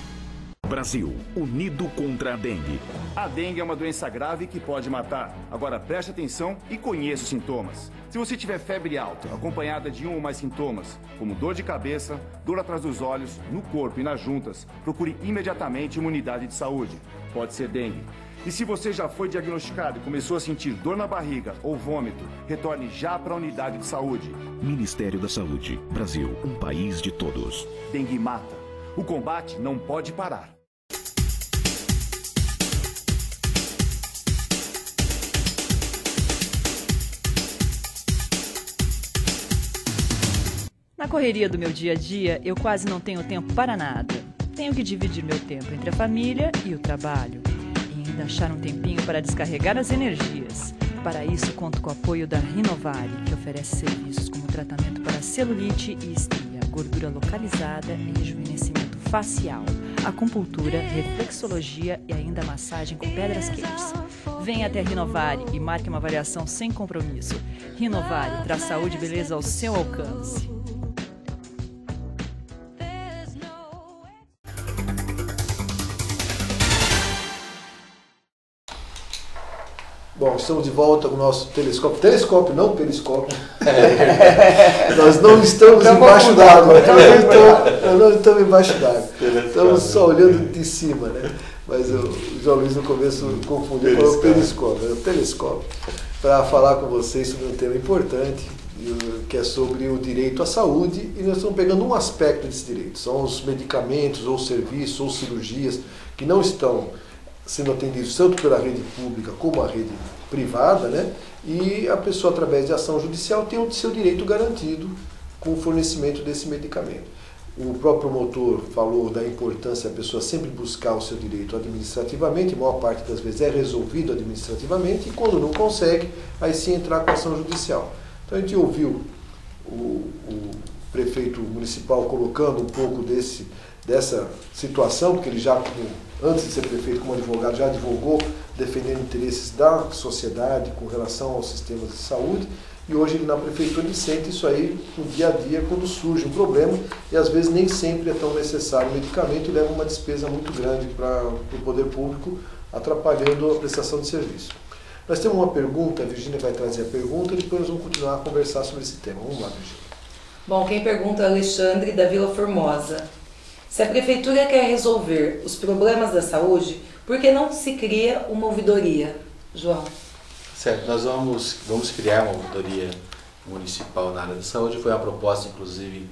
Brasil, unido contra a dengue. A dengue é uma doença grave que pode matar. Agora preste atenção e conheça os sintomas. Se você tiver febre alta, acompanhada de um ou mais sintomas, como dor de cabeça, dor atrás dos olhos, no corpo e nas juntas, procure imediatamente uma unidade de saúde. Pode ser dengue. E se você já foi diagnosticado e começou a sentir dor na barriga ou vômito, retorne já para a unidade de saúde. Ministério da Saúde. Brasil, um país de todos. Dengue mata. O combate não pode parar. Na correria do meu dia a dia, eu quase não tenho tempo para nada. Tenho que dividir meu tempo entre a família e o trabalho. E ainda achar um tempinho para descarregar as energias. Para isso, conto com o apoio da Rinovare, que oferece serviços como tratamento para celulite e estria, gordura localizada e rejuvenescimento facial, acupuntura, reflexologia e ainda massagem com pedras quentes. Venha até a Rinovare e marque uma avaliação sem compromisso. Rinovare traz saúde e beleza ao seu alcance. Bom, estamos de volta com o nosso telescópio. Telescópio, não periscópio. Nós não estamos embaixo d'água. Nós não estamos embaixo d'água. Estamos só olhando de cima, né? Mas o João Luiz no começo confundiu com o periscópio. É o telescópio. Para falar com vocês sobre um tema importante, que é sobre o direito à saúde. E nós estamos pegando um aspecto desse direito. São os medicamentos, ou serviços, ou cirurgias que não estão sendo atendidos tanto pela rede pública como a rede privada, né? E a pessoa, através de ação judicial, tem o seu direito garantido com o fornecimento desse medicamento. O próprio promotor falou da importância da pessoa sempre buscar o seu direito administrativamente, a maior parte das vezes é resolvido administrativamente, e quando não consegue, aí sim entrar com a ação judicial. Então a gente ouviu o prefeito municipal colocando um pouco dessa situação, porque ele já, antes de ser prefeito como advogado, já advogou defendendo interesses da sociedade com relação aos sistemas de saúde, e hoje ele na prefeitura ele sente isso aí no dia a dia quando surge um problema, e às vezes nem sempre é tão necessário o medicamento e leva uma despesa muito grande para o poder público, atrapalhando a prestação de serviço. Nós temos uma pergunta, a Virgínia vai trazer a pergunta, e depois nós vamos continuar a conversar sobre esse tema. Vamos lá, Virgínia. Bom, quem pergunta é Alexandre, da Vila Formosa. Se a prefeitura quer resolver os problemas da saúde, por que não se cria uma ouvidoria? João. Certo, nós vamos criar uma ouvidoria municipal na área da saúde. Foi uma proposta, inclusive,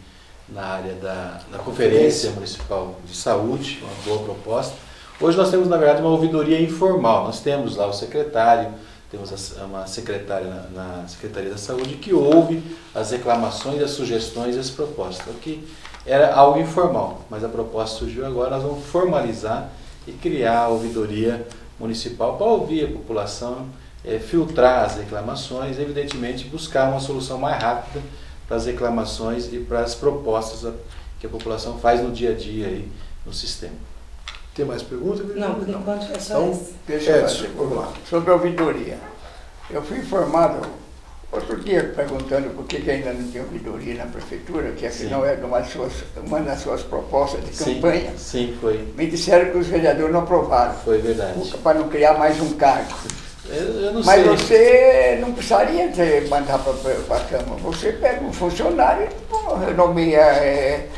na área da Conferência Municipal de Saúde, uma boa proposta. Hoje nós temos, na verdade, uma ouvidoria informal. Nós temos lá o secretário, temos uma secretária na Secretaria da Saúde que ouve as reclamações, as sugestões e as propostas. Aqui era algo informal, mas a proposta surgiu agora, nós vamos formalizar e criar a ouvidoria municipal para ouvir a população, filtrar as reclamações e, evidentemente, buscar uma solução mais rápida para as reclamações e para as propostas que a população faz no dia a dia aí no sistema. Tem mais perguntas? Não, por enquanto é só então, isso. Deixa eu fazer, vamos lá. Sobre a ouvidoria. Eu fui informado outro dia perguntando por que ainda não tem ouvidoria na prefeitura, que afinal é uma das suas propostas de campanha. Sim, foi. Me disseram que os vereadores não aprovaram. Foi verdade. Para não criar mais um cargo. Eu não Mas sei. você não precisaria mandar para a Câmara. Você pega um funcionário e nomeia,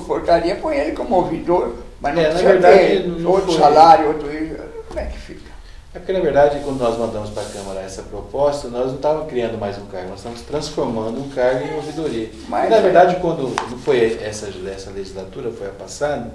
portaria, põe ele como ouvidor, mas não precisa ter outro salário, outro... Como é que fica? É porque, na verdade, quando nós mandamos para a Câmara essa proposta, nós não estávamos criando mais um cargo, nós estamos transformando um cargo em ouvidoria. Mas, e, na verdade, quando não foi essa legislatura, foi a passada,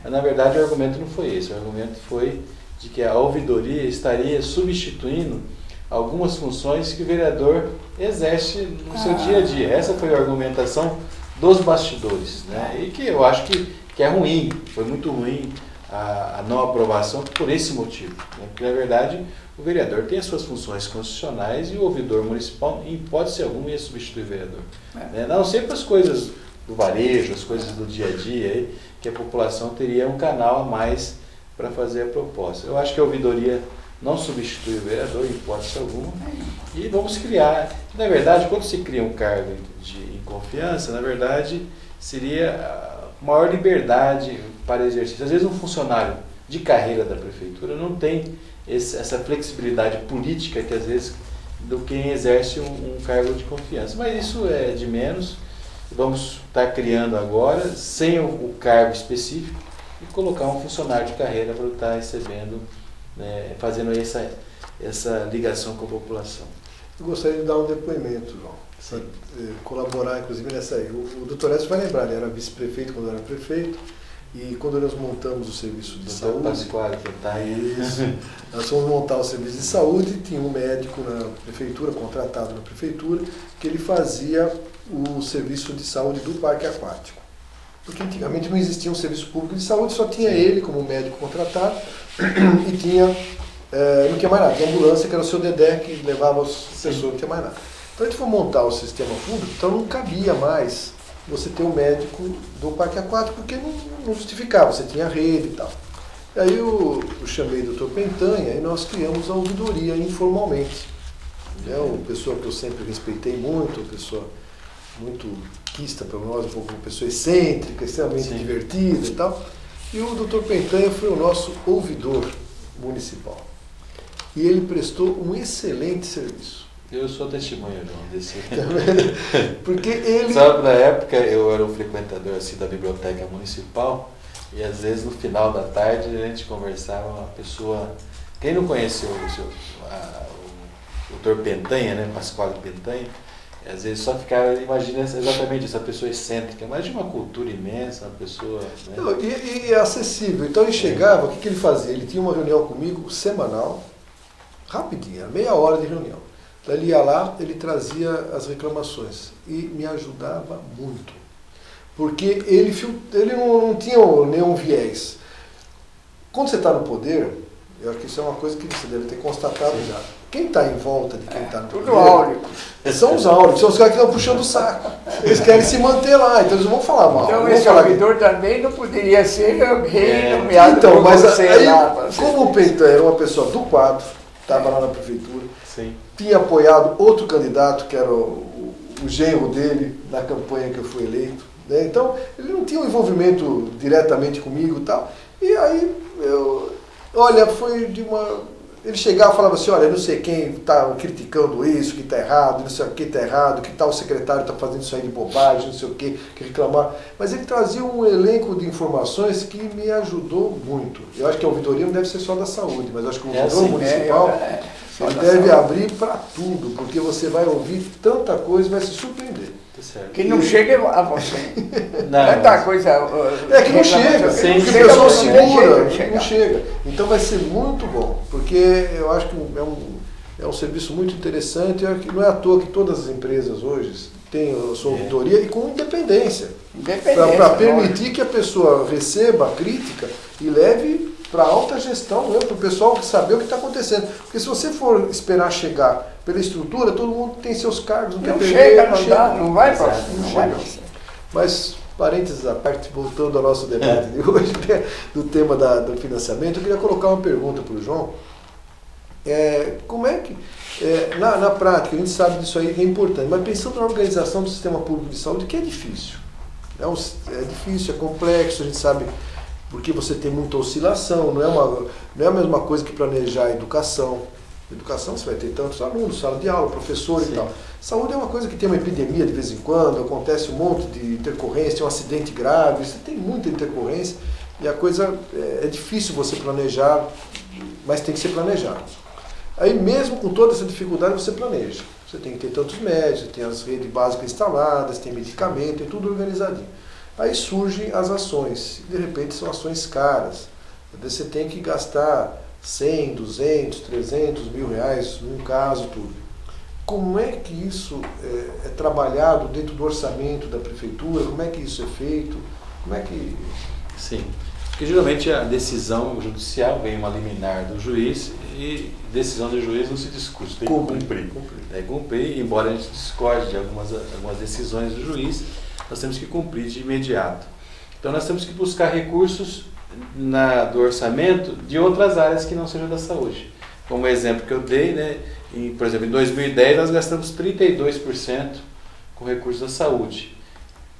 mas, na verdade, o argumento não foi esse. O argumento foi de que a ouvidoria estaria substituindo algumas funções que o vereador exerce no seu dia a dia. Essa foi a argumentação dos bastidores, né? E que eu acho que é ruim, foi muito ruim a não aprovação por esse motivo, né? Porque, na verdade, o vereador tem as suas funções constitucionais e o ouvidor municipal, em hipótese alguma, ia substituir o vereador. Né? Não sempre as coisas do varejo, as coisas do dia a dia, aí, que a população teria um canal a mais para fazer a proposta. Eu acho que a ouvidoria não substitui o vereador, em hipótese alguma, e vamos criar. Na verdade, quando se cria um cargo em confiança, na verdade, seria a maior liberdade para exercício. Às vezes, um funcionário de carreira da prefeitura não tem essa flexibilidade política que, às vezes, do quem exerce um cargo de confiança. Mas isso é de menos. Vamos estar criando agora, sem o cargo específico, e colocar um funcionário de carreira para estar recebendo, né, fazendo essa ligação com a população. Eu gostaria de dar um depoimento, João, para colaborar, inclusive, nessa aí. O doutor Edson vai lembrar, ele era vice-prefeito quando era prefeito, e quando nós montamos o serviço de saúde... Pasquale, que está aí. Isso. Nós fomos montar o serviço de saúde, tinha um médico na prefeitura, contratado na prefeitura, que ele fazia o serviço de saúde do parque aquático. Porque antigamente não existia um serviço público de saúde, só tinha ele como médico contratado e tinha, não tinha mais nada, tinha ambulância que era o seu Dedé que levava as pessoas, não tinha mais nada. Então a gente foi montar o sistema público, então não cabia mais você ter um médico do parque aquático, porque não justificava, você tinha rede e tal. E aí eu chamei o Dr. Pentanha e nós criamos a ouvidoria informalmente. É uma pessoa que eu sempre respeitei muito, uma pessoa muito quista para nós, uma pessoa excêntrica, extremamente divertida e tal. E o Dr. Pentanha foi o nosso ouvidor municipal. E ele prestou um excelente serviço. Eu sou testemunha, João, desse. Porque ele... Sabe, na época eu era um frequentador assim, da biblioteca municipal e às vezes no final da tarde a gente conversava, uma pessoa... Quem não conheceu o Dr. Pentanha, né, Pasquale Pentanha, às vezes só ficava, imagina exatamente essa pessoa excêntrica, mas de uma cultura imensa, uma pessoa... Né? Não, e acessível. Então ele chegava, o que ele fazia? Ele tinha uma reunião comigo semanal, rapidinho, era meia hora de reunião. Então ele ia lá, ele trazia as reclamações e me ajudava muito. Porque ele não tinha nenhum viés. Quando você está no poder, eu acho que isso é uma coisa que você deve ter constatado já. Quem está em volta de quem está no poder... Tudo áureos. São os áureos, são os caras que estão puxando o saco. Eles querem se manter lá, então eles não vão falar mal. Então esse ouvidor também não poderia ser nomeado então, mas aí, como o Pentanha era uma pessoa do quadro, estava lá na prefeitura, tinha apoiado outro candidato, que era o genro dele, na campanha que eu fui eleito. Né? Então, ele não tinha um envolvimento diretamente comigo e tal. E aí, olha, foi de uma... Ele chegava e falava assim, olha, não sei quem está criticando isso, que está errado, não sei o que está errado, que tal secretário está fazendo isso aí de bobagem, não sei o que reclamar. Mas ele trazia um elenco de informações que me ajudou muito. Eu acho que a ouvidoria não deve ser só da saúde, mas eu acho que o ouvidor municipal Ele deve abrir para tudo, porque você vai ouvir tanta coisa e vai se surpreender. Que não chega a você. Tanta coisa. É que não chega, porque o pessoal segura, não chega. Então vai ser muito bom, porque eu acho que é um serviço muito interessante. Não é à toa que todas as empresas hoje têm a sua auditoria e com independência. Para permitir que a pessoa receba a crítica e leve para alta gestão, para o pessoal saber o que está acontecendo. Porque se você for esperar chegar pela estrutura, todo mundo tem seus cargos, não quer perder. Não vai para Mas, parênteses à parte, voltando ao nosso debate de hoje, né, do tema do financiamento, eu queria colocar uma pergunta para o João. Como é que, na prática, a gente sabe disso aí que é importante, mas pensando na organização do sistema público de saúde, que é difícil. É difícil, é complexo, a gente sabe porque você tem muita oscilação, não é a mesma coisa que planejar a educação. Educação você vai ter tantos alunos, sala de aula, professor e tal. Saúde é uma coisa que tem uma epidemia de vez em quando, acontece um monte de intercorrência, tem um acidente grave, você tem muita intercorrência e a coisa é difícil você planejar, mas tem que ser planejado. Aí mesmo com toda essa dificuldade você planeja. Você tem que ter tantos médicos, tem as redes básicas instaladas, tem medicamento, tem tudo organizadinho. Aí surgem as ações, e de repente são ações caras. Você tem que gastar 100, 200, 300 mil reais num caso, tudo. Como é que isso é trabalhado dentro do orçamento da prefeitura? Como é que isso é feito? Como é que... Sim, porque geralmente a decisão judicial vem uma liminar do juiz e decisão do juiz não se discute, tem que cumprir. Cumprir, embora a gente discorde de algumas decisões do juiz, nós temos que cumprir de imediato. Então nós temos que buscar recursos do orçamento de outras áreas que não sejam da saúde. Como o exemplo que eu dei, né, por exemplo, em 2010 nós gastamos 32% com recursos da saúde.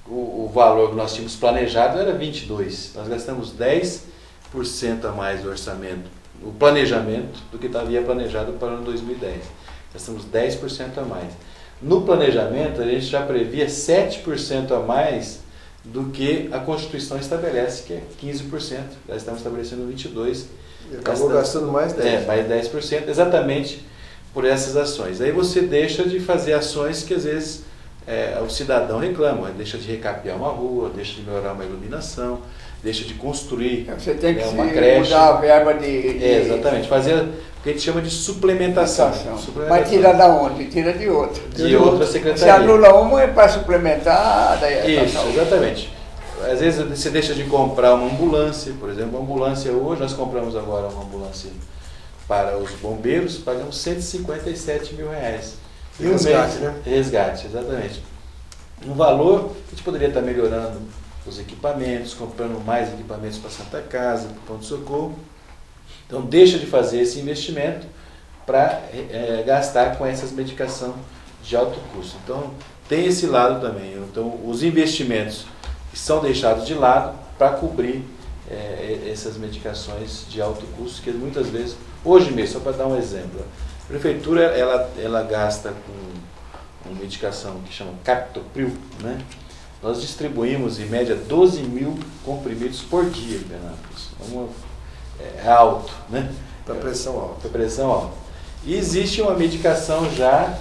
O valor que nós tínhamos planejado era 22%. Nós gastamos 10% a mais do orçamento, o planejamento, do que havia planejado para o ano 2010. Gastamos 10% a mais. No planejamento, a gente já previa 7% a mais do que a Constituição estabelece, que é 15%. Já estamos estabelecendo 22%. E acabou gastando mais 10%. Mais 10%, exatamente por essas ações. Aí você deixa de fazer ações que às vezes o cidadão reclama, deixa de recapear uma rua, deixa de melhorar uma iluminação, deixa de construir você tem que uma creche. Mudar a verba de exatamente, fazer o que a gente chama de suplementação. Mas tira da onde? Tira de outra. De outra secretaria. Se anula uma é para suplementar, daí isso, exatamente. Às vezes você deixa de comprar uma ambulância, por exemplo, uma ambulância hoje, nós compramos agora uma ambulância para os bombeiros, pagamos 157 mil reais. E resgate, né? Resgate, exatamente. Um valor que a gente poderia estar melhorando os equipamentos, comprando mais equipamentos para a Santa Casa, para o Ponto de Socorro. Então deixa de fazer esse investimento para gastar com essas medicações de alto custo. Então tem esse lado também. Então os investimentos que são deixados de lado para cobrir essas medicações de alto custo, que muitas vezes, hoje mesmo, só para dar um exemplo, a prefeitura ela gasta com uma medicação que chama Captopril, né? Nós distribuímos em média 12 mil comprimidos por dia em Penápolis. É alto, né? Para pressão alta. Para pressão alta. E existe uma medicação já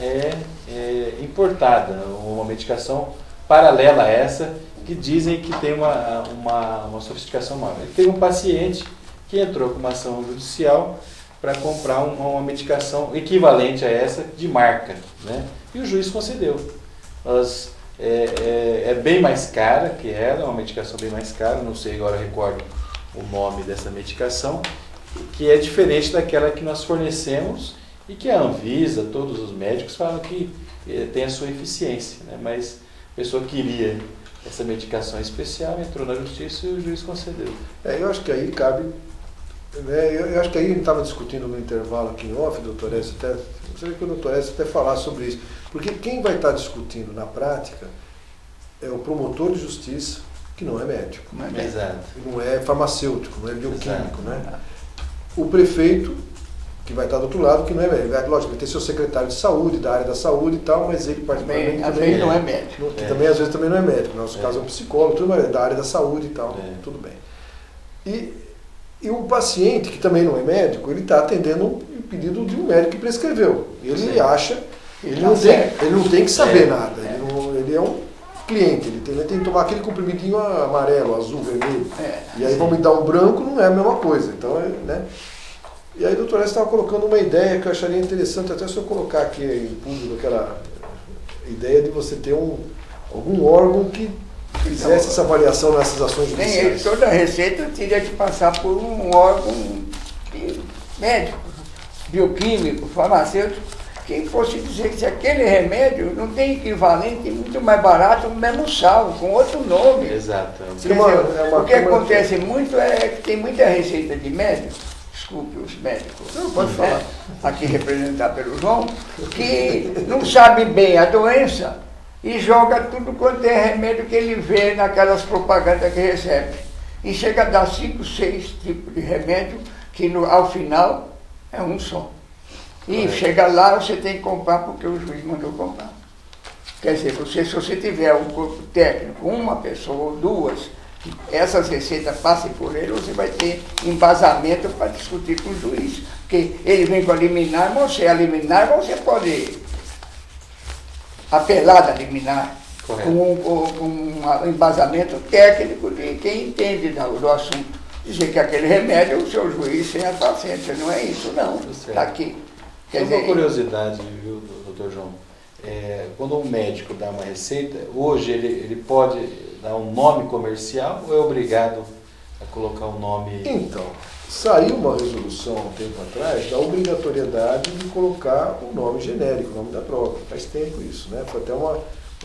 importada, uma medicação paralela a essa, que dizem que tem uma sofisticação maior. Teve um paciente que entrou com uma ação judicial para comprar uma medicação equivalente a essa de marca, né? E o juiz concedeu. É bem mais cara que ela, é uma medicação bem mais cara, não sei agora, recordo o nome dessa medicação, que é diferente daquela que nós fornecemos e que a Anvisa, todos os médicos falam que tem a sua eficiência, né? Mas a pessoa queria essa medicação especial, entrou na justiça e o juiz concedeu. Eu acho que aí cabe, né, eu acho que aí a gente estava discutindo no intervalo aqui em off, doutor Écio, até, gostaria que o doutor Écio até falasse sobre isso, porque quem vai estar discutindo na prática é o promotor de justiça, que não é médico, Exato. Não é farmacêutico, não é bioquímico, né? O prefeito, que vai estar do outro lado, que não é médico. Lógico, vai ter seu secretário de saúde, da área da saúde e tal, mas ele particularmente também não é médico. Que também às vezes também não é médico. No nosso caso é um psicólogo, tudo, mas é da área da saúde e tal, tudo bem. E o paciente, que também não é médico, ele está atendendo pedido de um médico que prescreveu. Ele Sim. acha, ele não tem que saber nada. Ele é um cliente, ele tem que tomar aquele comprimidinho amarelo, azul, vermelho. E aí vão me dar um branco, não é a mesma coisa. Então, né? E aí o doutor estava colocando uma ideia que eu acharia interessante, até se eu colocar aqui em público, aquela ideia de você ter algum órgão que fizesse essa avaliação nessas ações judiciais. Toda a receita teria que passar por um órgão médico, bioquímico, farmacêutico, que fosse dizer que se aquele remédio não tem equivalente muito mais barato no mesmo sal, com outro nome. Exato. O que acontece muito é que tem muita receita de médico, desculpe os médicos, não, pode falar. Aqui representado pelo João, que não sabe bem a doença e joga tudo quanto é remédio que ele vê naquelas propagandas que recebe. E chega a dar 5, 6 tipos de remédio, que ao final é um só. E chega lá, você tem que comprar porque o juiz mandou comprar. Quer dizer, se você tiver um corpo técnico, uma pessoa ou duas, essas receitas passem por ele, você vai ter embasamento para discutir com o juiz. Porque ele vem com a liminar, você pode apelar da liminar com um embasamento técnico de quem entende do assunto. Dizer que aquele remédio, o seu juiz sem a paciência, não é isso não, está aqui. Quer dizer, uma curiosidade, viu, doutor João? Quando um médico dá uma receita, hoje ele pode dar um nome comercial ou é obrigado a colocar um nome... Então, saiu uma resolução há um tempo atrás da obrigatoriedade de colocar o nome genérico, o nome da droga. Faz tempo isso, né? Foi até uma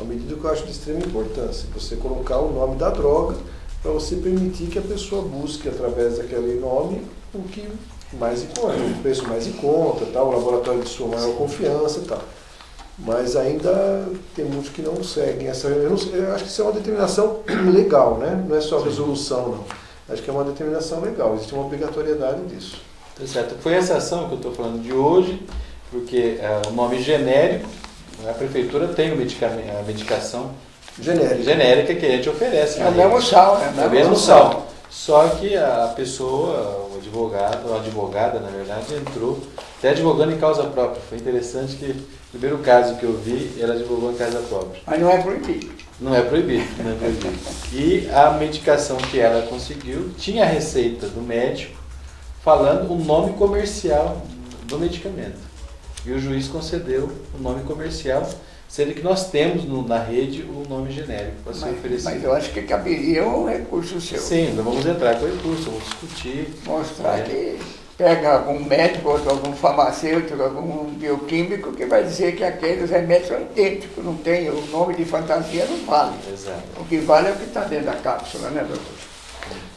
medida que eu acho de extrema importância, você colocar o nome da droga para você permitir que a pessoa busque através daquele nome o que mais em conta, o preço mais em conta, tal, o laboratório de sua maior confiança e tal. Mas ainda tem muitos que não seguem essa... Eu acho que isso é uma determinação legal, né? Não é só resolução, não. Acho que é uma determinação legal, existe uma obrigatoriedade disso. Tá certo. Foi essa ação que eu estou falando de hoje, porque o nome genérico, a prefeitura tem a medicação genérica que a gente oferece. É o mesmo sal, né? É o mesmo sal. Só que a pessoa, o advogado, ou a advogada, na verdade, entrou até advogando em causa própria. Foi interessante que o primeiro caso que eu vi, ela advogou em causa própria. Mas não é proibido. Não é proibido, não é proibido. E a medicação que ela conseguiu tinha a receita do médico falando o nome comercial do medicamento. E o juiz concedeu o nome comercial, sendo que nós temos na rede o nome genérico para ser oferecido. Mas eu acho que caberia um recurso seu. Sim, nós vamos entrar com o recurso, vamos discutir. Mostrar que pega algum médico, ou algum farmacêutico, algum bioquímico que vai dizer que aqueles remédios são idênticos, não tem o nome de fantasia, não vale. Exato. O que vale é o que está dentro da cápsula, né, doutor?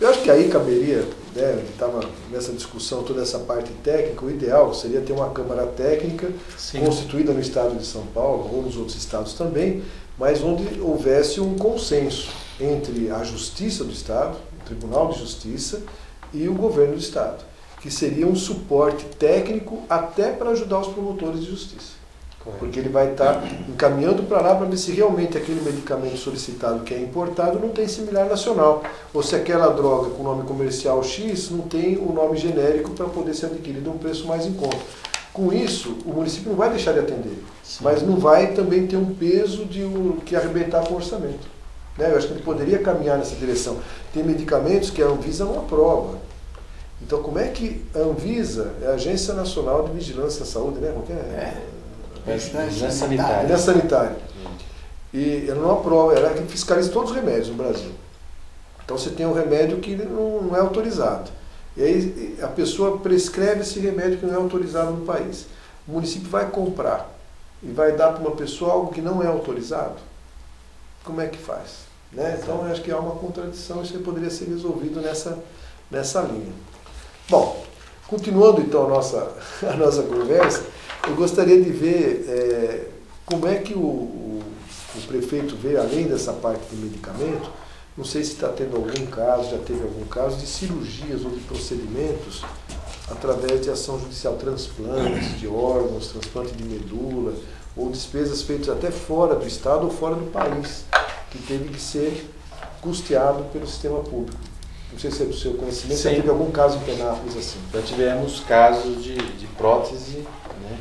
Eu acho que aí caberia, né, estava nessa discussão, toda essa parte técnica, o ideal seria ter uma Câmara Técnica constituída no estado de São Paulo, ou nos outros estados também, mas onde houvesse um consenso entre a Justiça do Estado, o Tribunal de Justiça e o Governo do Estado, que seria um suporte técnico até para ajudar os promotores de justiça. Porque ele vai estar encaminhando para lá para ver se realmente aquele medicamento solicitado que é importado não tem similar nacional. Ou se aquela droga com nome comercial X não tem o nome genérico para poder ser adquirido a um preço mais em conta. Com isso, o município não vai deixar de atender, mas não vai também ter um peso que arrebentar com o orçamento. Né? Eu acho que ele poderia caminhar nessa direção. Tem medicamentos que a Anvisa não aprova. Então, como é que a Anvisa, é a Agência Nacional de Vigilância da Saúde, né? Como Vigilância sanitária. Vigilância sanitária. E ela não aprova, ela que fiscaliza todos os remédios no Brasil. Então você tem um remédio que não é autorizado. E aí a pessoa prescreve esse remédio que não é autorizado no país. O município vai comprar e vai dar para uma pessoa algo que não é autorizado. Como é que faz? Né? Então eu acho que há uma contradição, isso poderia ser resolvido nessa linha. Bom, continuando então a nossa conversa, eu gostaria de ver como é que o prefeito vê, além dessa parte de medicamento, não sei se está tendo algum caso, já teve algum caso de cirurgias ou de procedimentos através de ação judicial, transplantes de órgãos, transplante de medula, ou despesas feitas até fora do estado ou fora do país, que teve que ser custeado pelo sistema público. Não sei se é do seu conhecimento, Sim. já teve algum caso em Penápolis assim? Já tivemos casos de prótese, né,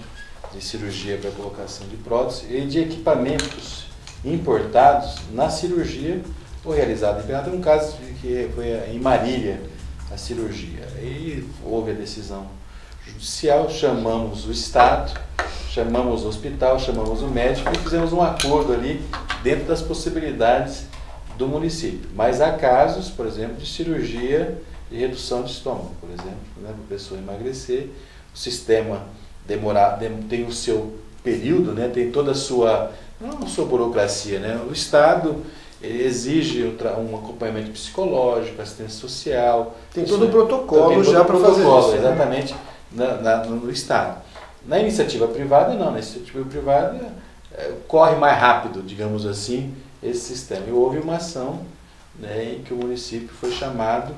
de cirurgia para colocação de prótese e de equipamentos importados na cirurgia ou realizado em Penápolis. Tem um caso que foi em Marília, a cirurgia. Aí houve a decisão judicial, chamamos o Estado, chamamos o hospital, chamamos o médico e fizemos um acordo ali dentro das possibilidades do município. Mas há casos, por exemplo, de cirurgia de redução de estômago, por exemplo, né, para a pessoa emagrecer. O sistema tem o seu período, né, tem toda a sua, não a sua burocracia, né, o Estado exige um acompanhamento psicológico, assistência social. Tem todo o protocolo já para fazer isso. Exatamente, no Estado. Na iniciativa privada, não. Na iniciativa privada corre mais rápido, digamos assim, esse sistema. E houve uma ação, né, em que o município foi chamado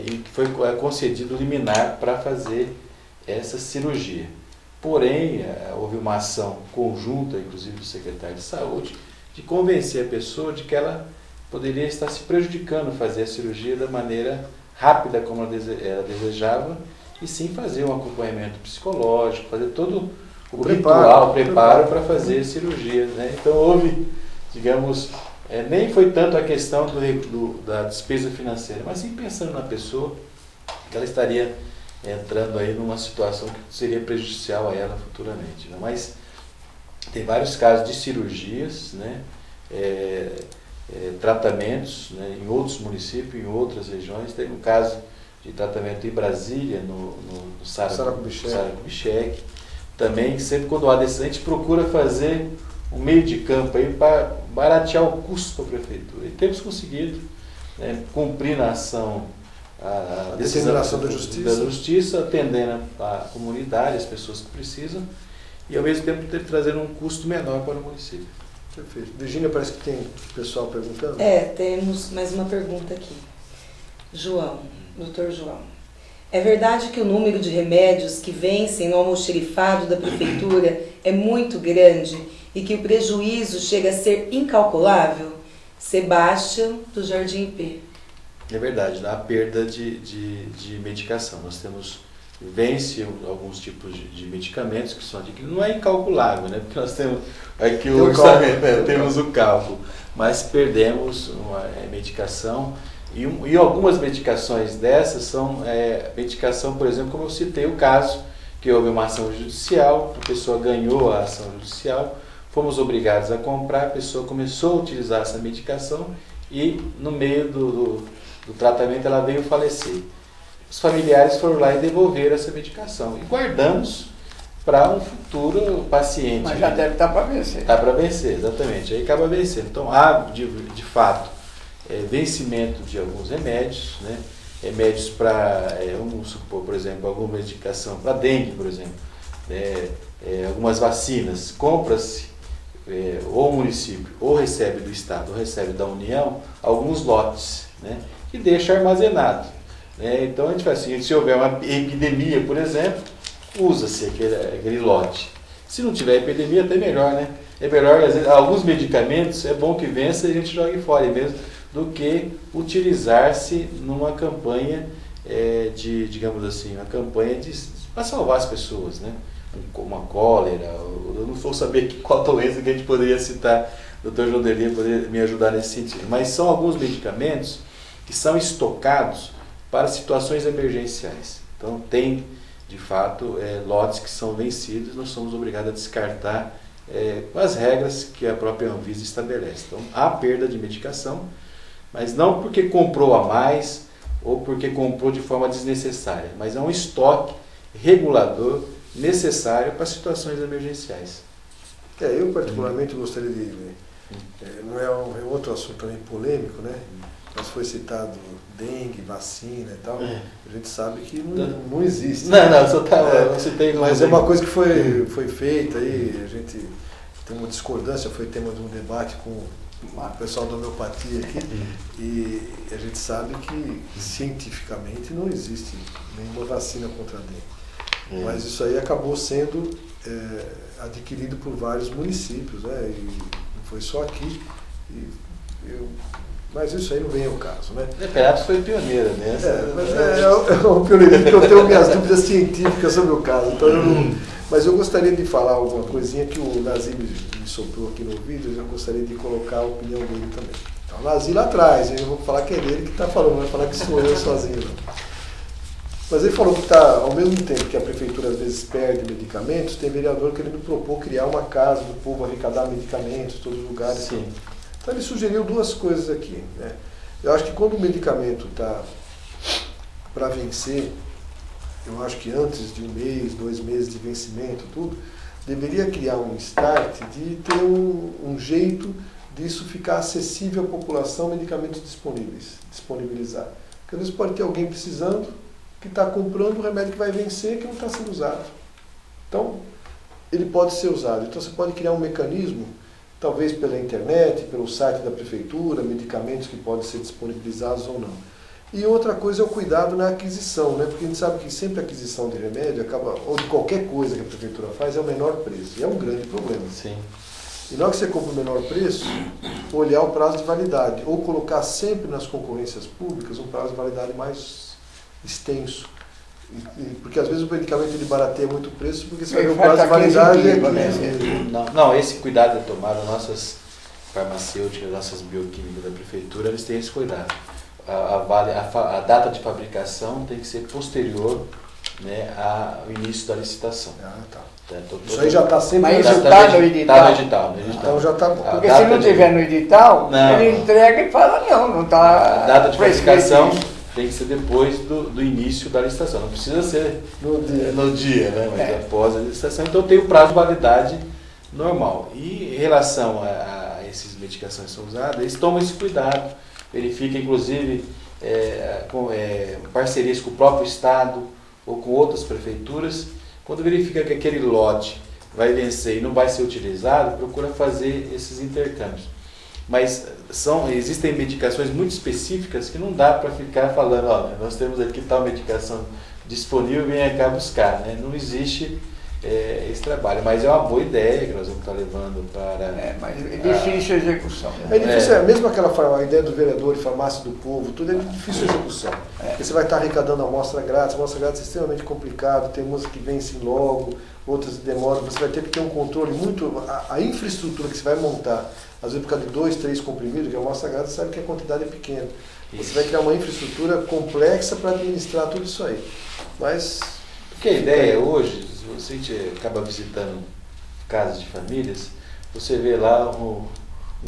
e que foi concedido liminar para fazer essa cirurgia. Porém, houve uma ação conjunta, inclusive do secretário de Saúde, de convencer a pessoa de que ela poderia estar se prejudicando fazer a cirurgia da maneira rápida como ela desejava, e sim fazer um acompanhamento psicológico, fazer todo o preparo para fazer a cirurgia, né? Então houve, digamos, nem foi tanto a questão da despesa financeira, mas sim pensando na pessoa, que ela estaria entrando aí numa situação que seria prejudicial a ela futuramente, né? Mas tem vários casos de cirurgias, né? Tratamentos, né, em outros municípios, em outras regiões. Tem um caso de tratamento em Brasília, no Sara Kubitschek. Também, sempre quando há decisão, a gente procura fazer um meio de campo aí para baratear o custo para a prefeitura. E temos conseguido, né, cumprir na ação a determinação da justiça, atendendo a comunidade, as pessoas que precisam, e ao mesmo tempo trazendo um custo menor para o município. Perfeito. Virgínia, parece que tem pessoal perguntando. Temos mais uma pergunta aqui. Doutor João, é verdade que o número de remédios que vencem no almoxerifado da prefeitura é muito grande e que o prejuízo chega a ser incalculável? Sebastião, do Jardim IP. É verdade, há perda de medicação. Nós vence alguns tipos de medicamentos que são adquiridos. Não é incalculável, né? Porque nós temos aqui o orçamento, temos o cálculo, mas perdemos uma medicação e algumas medicações dessas são medicação, por exemplo, como eu citei o caso, que houve uma ação judicial, a pessoa ganhou a ação judicial, fomos obrigados a comprar, a pessoa começou a utilizar essa medicação e no meio do tratamento ela veio falecer. Os familiares foram lá e devolveram essa medicação. E guardamos para um futuro paciente. Mas já deve estar para vencer. Está para vencer, exatamente. Aí acaba vencendo. Então há, de fato, vencimento de alguns remédios, né? Remédios para, vamos supor, por exemplo, alguma medicação para dengue, por exemplo. Algumas vacinas. Compra-se, ou o município, ou recebe do Estado, ou recebe da União, alguns lotes, né? Que deixa armazenado. Então a gente faz assim, se houver uma epidemia, por exemplo, usa-se aquele lote. Se não tiver epidemia, até melhor, né? É melhor, às vezes, alguns medicamentos é bom que vença e a gente jogue fora mesmo, do que utilizar-se numa campanha digamos assim, uma campanha para salvar as pessoas, né? Uma cólera, eu não vou saber qual doença que a gente poderia citar, o Dr. João Delia poderia me ajudar nesse sentido. Mas são alguns medicamentos que são estocados para situações emergenciais. Então tem, de fato, lotes que são vencidos, nós somos obrigados a descartar com as regras que a própria Anvisa estabelece. Então há perda de medicação, mas não porque comprou a mais ou porque comprou de forma desnecessária, mas é um estoque regulador necessário para situações emergenciais. Eu particularmente gostaria de... não é outro assunto também polêmico, né? Mas foi citado dengue, vacina e tal. A gente sabe que não existe. Eu citei. Mas é uma coisa que foi feita aí, a gente tem uma discordância, foi tema de um debate com o pessoal da homeopatia aqui, e a gente sabe que cientificamente não existe nenhuma vacina contra a dengue. Mas isso aí acabou sendo adquirido por vários municípios, né? E não foi só aqui. E eu Mas isso aí não vem ao caso, né? Penápolis foi pioneira nessa. É um pioneirismo porque eu tenho minhas dúvidas científicas sobre o caso. Então eu não, mas eu gostaria de falar alguma coisinha que o Nazir me soprou aqui no vídeo, eu gostaria de colocar a opinião dele também. Então, o Nazir lá atrás, eu vou falar que é dele que está falando, não vai falar que sou eu sozinho. Não. Mas ele falou que está, ao mesmo tempo que a prefeitura às vezes perde medicamentos, tem vereador querendo propor criar uma casa do povo, arrecadar medicamentos em todos os lugares. Sim. Então ele sugeriu duas coisas aqui, né? Eu acho que quando o medicamento está para vencer, eu acho que antes de 1 mês, 2 meses de vencimento, tudo, deveria criar um start de ter um jeito disso ficar acessível à população, medicamentos disponibilizar. Porque às vezes pode ter alguém precisando, que está comprando um remédio que vai vencer, que não está sendo usado. Então, ele pode ser usado. Então você pode criar um mecanismo, talvez pela internet, pelo site da prefeitura, medicamentos que podem ser disponibilizados ou não. E outra coisa é o cuidado na aquisição, né? Porque a gente sabe que sempre a aquisição de remédio acaba, ou de qualquer coisa que a prefeitura faz, é o menor preço. E é um grande problema. Sim. E na hora que você compra o menor preço, olhar o prazo de validade, ou colocar sempre nas concorrências públicas um prazo de validade mais extenso. Porque às vezes o medicamento ele barateia muito o preço, porque você vai ver o prazo de validade é 15. Não, esse cuidado é tomado, nossas farmacêuticas, nossas bioquímicas da prefeitura, eles têm esse cuidado. A data de fabricação tem que ser posterior, né, ao início da licitação. Tá. Isso aí já está sempre... Mas isso está no edital? Está no edital. Então já está bom. Porque se não tiver no edital, ele entrega e fala não está... A data de fabricação tem que ser depois do início da licitação. Não precisa ser no dia, né? Mas após a licitação. Então tem o prazo de validade normal. E em relação a essas medicações que são usadas, eles tomam esse cuidado. Verifica, inclusive, com parcerias com o próprio Estado ou com outras prefeituras. Quando verifica que aquele lote vai vencer e não vai ser utilizado, procura fazer esses intercâmbios. Mas existem medicações muito específicas que não dá para ficar falando, olha, nós temos aqui tal medicação disponível, vem cá buscar, né? Não existe esse trabalho, mas é uma boa ideia que nós vamos estar levando para... mas é difícil a execução. É difícil, mesmo a ideia do vereador de farmácia do povo, tudo é difícil a execução. Porque você vai estar arrecadando amostra grátis é extremamente complicado, tem umas que vencem logo, outras demoram, você vai ter que ter um controle muito... A infraestrutura que você vai montar, às vezes por causa de 2, 3 comprimidos, que a amostra grátis sabe que a quantidade é pequena. Você vai criar uma infraestrutura complexa para administrar tudo isso aí. Mas... Porque a ideia hoje, se você acaba visitando casas de famílias, você vê lá um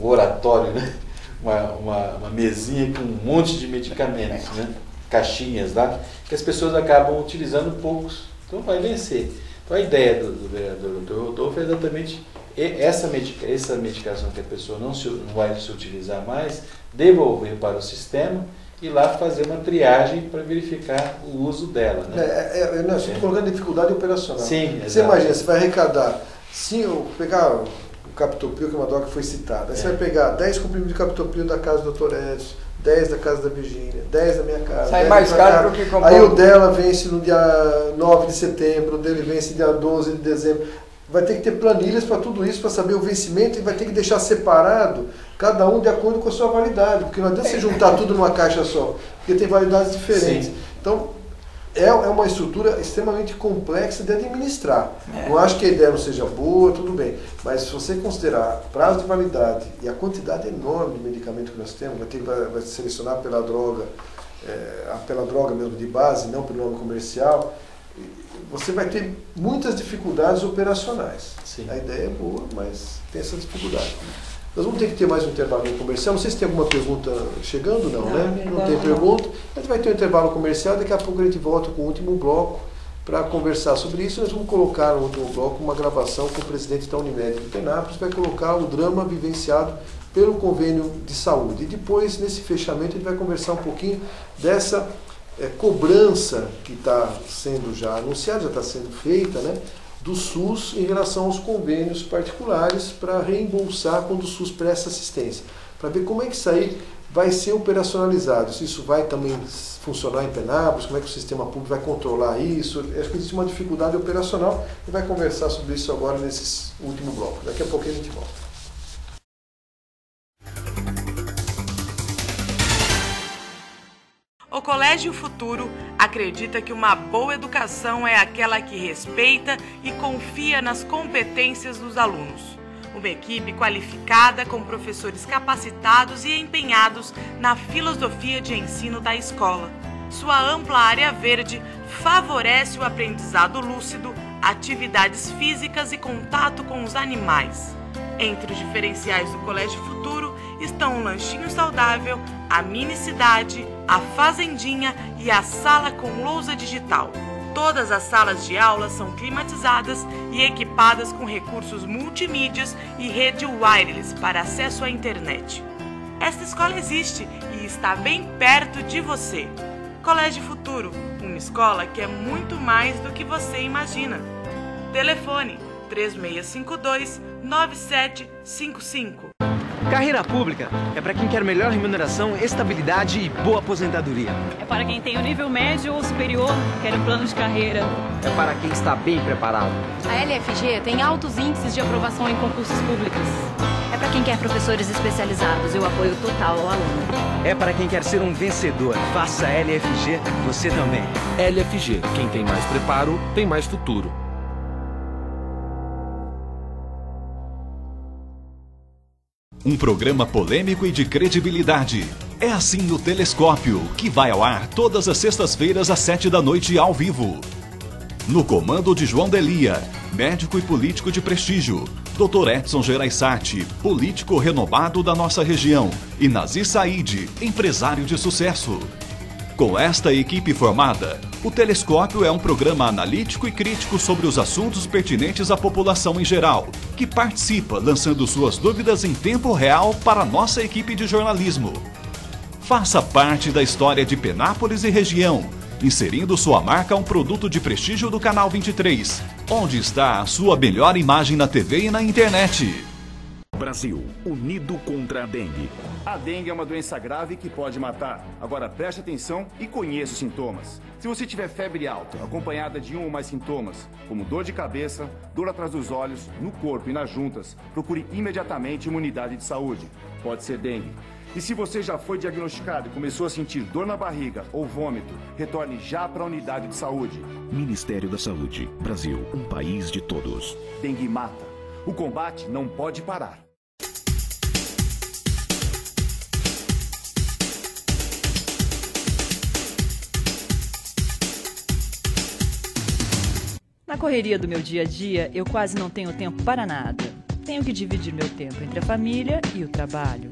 oratório, né? uma mesinha com um monte de medicamentos, né? Caixinhas lá, que as pessoas acabam utilizando poucos. Então vai vencer. Então a ideia do vereador Dr. Rodolfo é exatamente essa medicação que a pessoa não vai se utilizar mais, devolver para o sistema e lá fazer uma triagem para verificar o uso dela. Né? Nós estamos colocando dificuldade operacional. Sim, você imagina, você vai arrecadar, pegar o captopril, que é uma droga que foi citada, aí você vai pegar 10 comprimidos de captopril da casa do Dr. Edson, 10 da casa da Virgínia, 10 da minha casa. Sai mais caro do que comprar. Aí o dela vence no dia 9 de setembro, o dele vence no dia 12 de dezembro. Vai ter que ter planilhas para tudo isso, para saber o vencimento, e vai ter que deixar separado cada um de acordo com a sua validade, porque não adianta você juntar tudo numa caixa só, porque tem validades diferentes. Sim. Então, é uma estrutura extremamente complexa de administrar. Não acho que a ideia não seja boa, tudo bem, mas se você considerar prazo de validade e a quantidade enorme de medicamento que nós temos, vai selecionar pela droga mesmo de base, não pelo nome comercial, você vai ter muitas dificuldades operacionais. Sim. A ideia é boa, mas tem essa dificuldade. Nós vamos ter que ter mais um intervalo comercial. Não sei se tem alguma pergunta chegando, não, né? Não tem pergunta. A gente vai ter um intervalo comercial, daqui a pouco a gente volta com o último bloco para conversar sobre isso. Nós vamos colocar no último bloco uma gravação com o presidente da Unimed de Penápolis, vai colocar o drama vivenciado pelo convênio de saúde. E depois, nesse fechamento, a gente vai conversar um pouquinho dessa cobrança que está sendo já anunciada, já está sendo feita, né, do SUS em relação aos convênios particulares para reembolsar quando o SUS presta assistência. Para ver como é que isso aí vai ser operacionalizado, se isso vai também funcionar em Penápolis, como é que o sistema público vai controlar isso. Acho que existe uma dificuldade operacional e vai conversar sobre isso agora nesse último bloco. Daqui a pouquinho a gente volta. Colégio Futuro acredita que uma boa educação é aquela que respeita e confia nas competências dos alunos. Uma equipe qualificada com professores capacitados e empenhados na filosofia de ensino da escola. Sua ampla área verde favorece o aprendizado lúcido, atividades físicas e contato com os animais. Entre os diferenciais do Colégio Futuro estão um lanchinho saudável, a mini cidade, a fazendinha e a sala com lousa digital. Todas as salas de aula são climatizadas e equipadas com recursos multimídias e rede wireless para acesso à internet. Esta escola existe e está bem perto de você. Colégio Futuro, uma escola que é muito mais do que você imagina. Telefone 3652-9755. Carreira pública é para quem quer melhor remuneração, estabilidade e boa aposentadoria. É para quem tem o nível médio ou superior, quer um plano de carreira. É para quem está bem preparado. A LFG tem altos índices de aprovação em concursos públicos. É para quem quer professores especializados e o apoio total ao aluno. É para quem quer ser um vencedor. Faça LFG, você também. LFG, quem tem mais preparo, tem mais futuro. Um programa polêmico e de credibilidade. É assim no Telescópio, que vai ao ar todas as sextas-feiras às 7 da noite ao vivo. No comando de João Delia, médico e político de prestígio, Dr. Edson Gereissati, político renomado da nossa região, e Nazi Said, empresário de sucesso. Com esta equipe formada, o Telescópio é um programa analítico e crítico sobre os assuntos pertinentes à população em geral, que participa lançando suas dúvidas em tempo real para a nossa equipe de jornalismo. Faça parte da história de Penápolis e região, inserindo sua marca a um produto de prestígio do Canal 23, onde está a sua melhor imagem na TV e na internet. Brasil, unido contra a dengue. A dengue é uma doença grave que pode matar. Agora preste atenção e conheça os sintomas. Se você tiver febre alta, acompanhada de um ou mais sintomas, como dor de cabeça, dor atrás dos olhos, no corpo e nas juntas, procure imediatamente uma unidade de saúde. Pode ser dengue. E se você já foi diagnosticado e começou a sentir dor na barriga ou vômito, retorne já para a unidade de saúde. Ministério da Saúde. Brasil, um país de todos. Dengue mata. O combate não pode parar. Na correria do meu dia a dia, eu quase não tenho tempo para nada. Tenho que dividir meu tempo entre a família e o trabalho.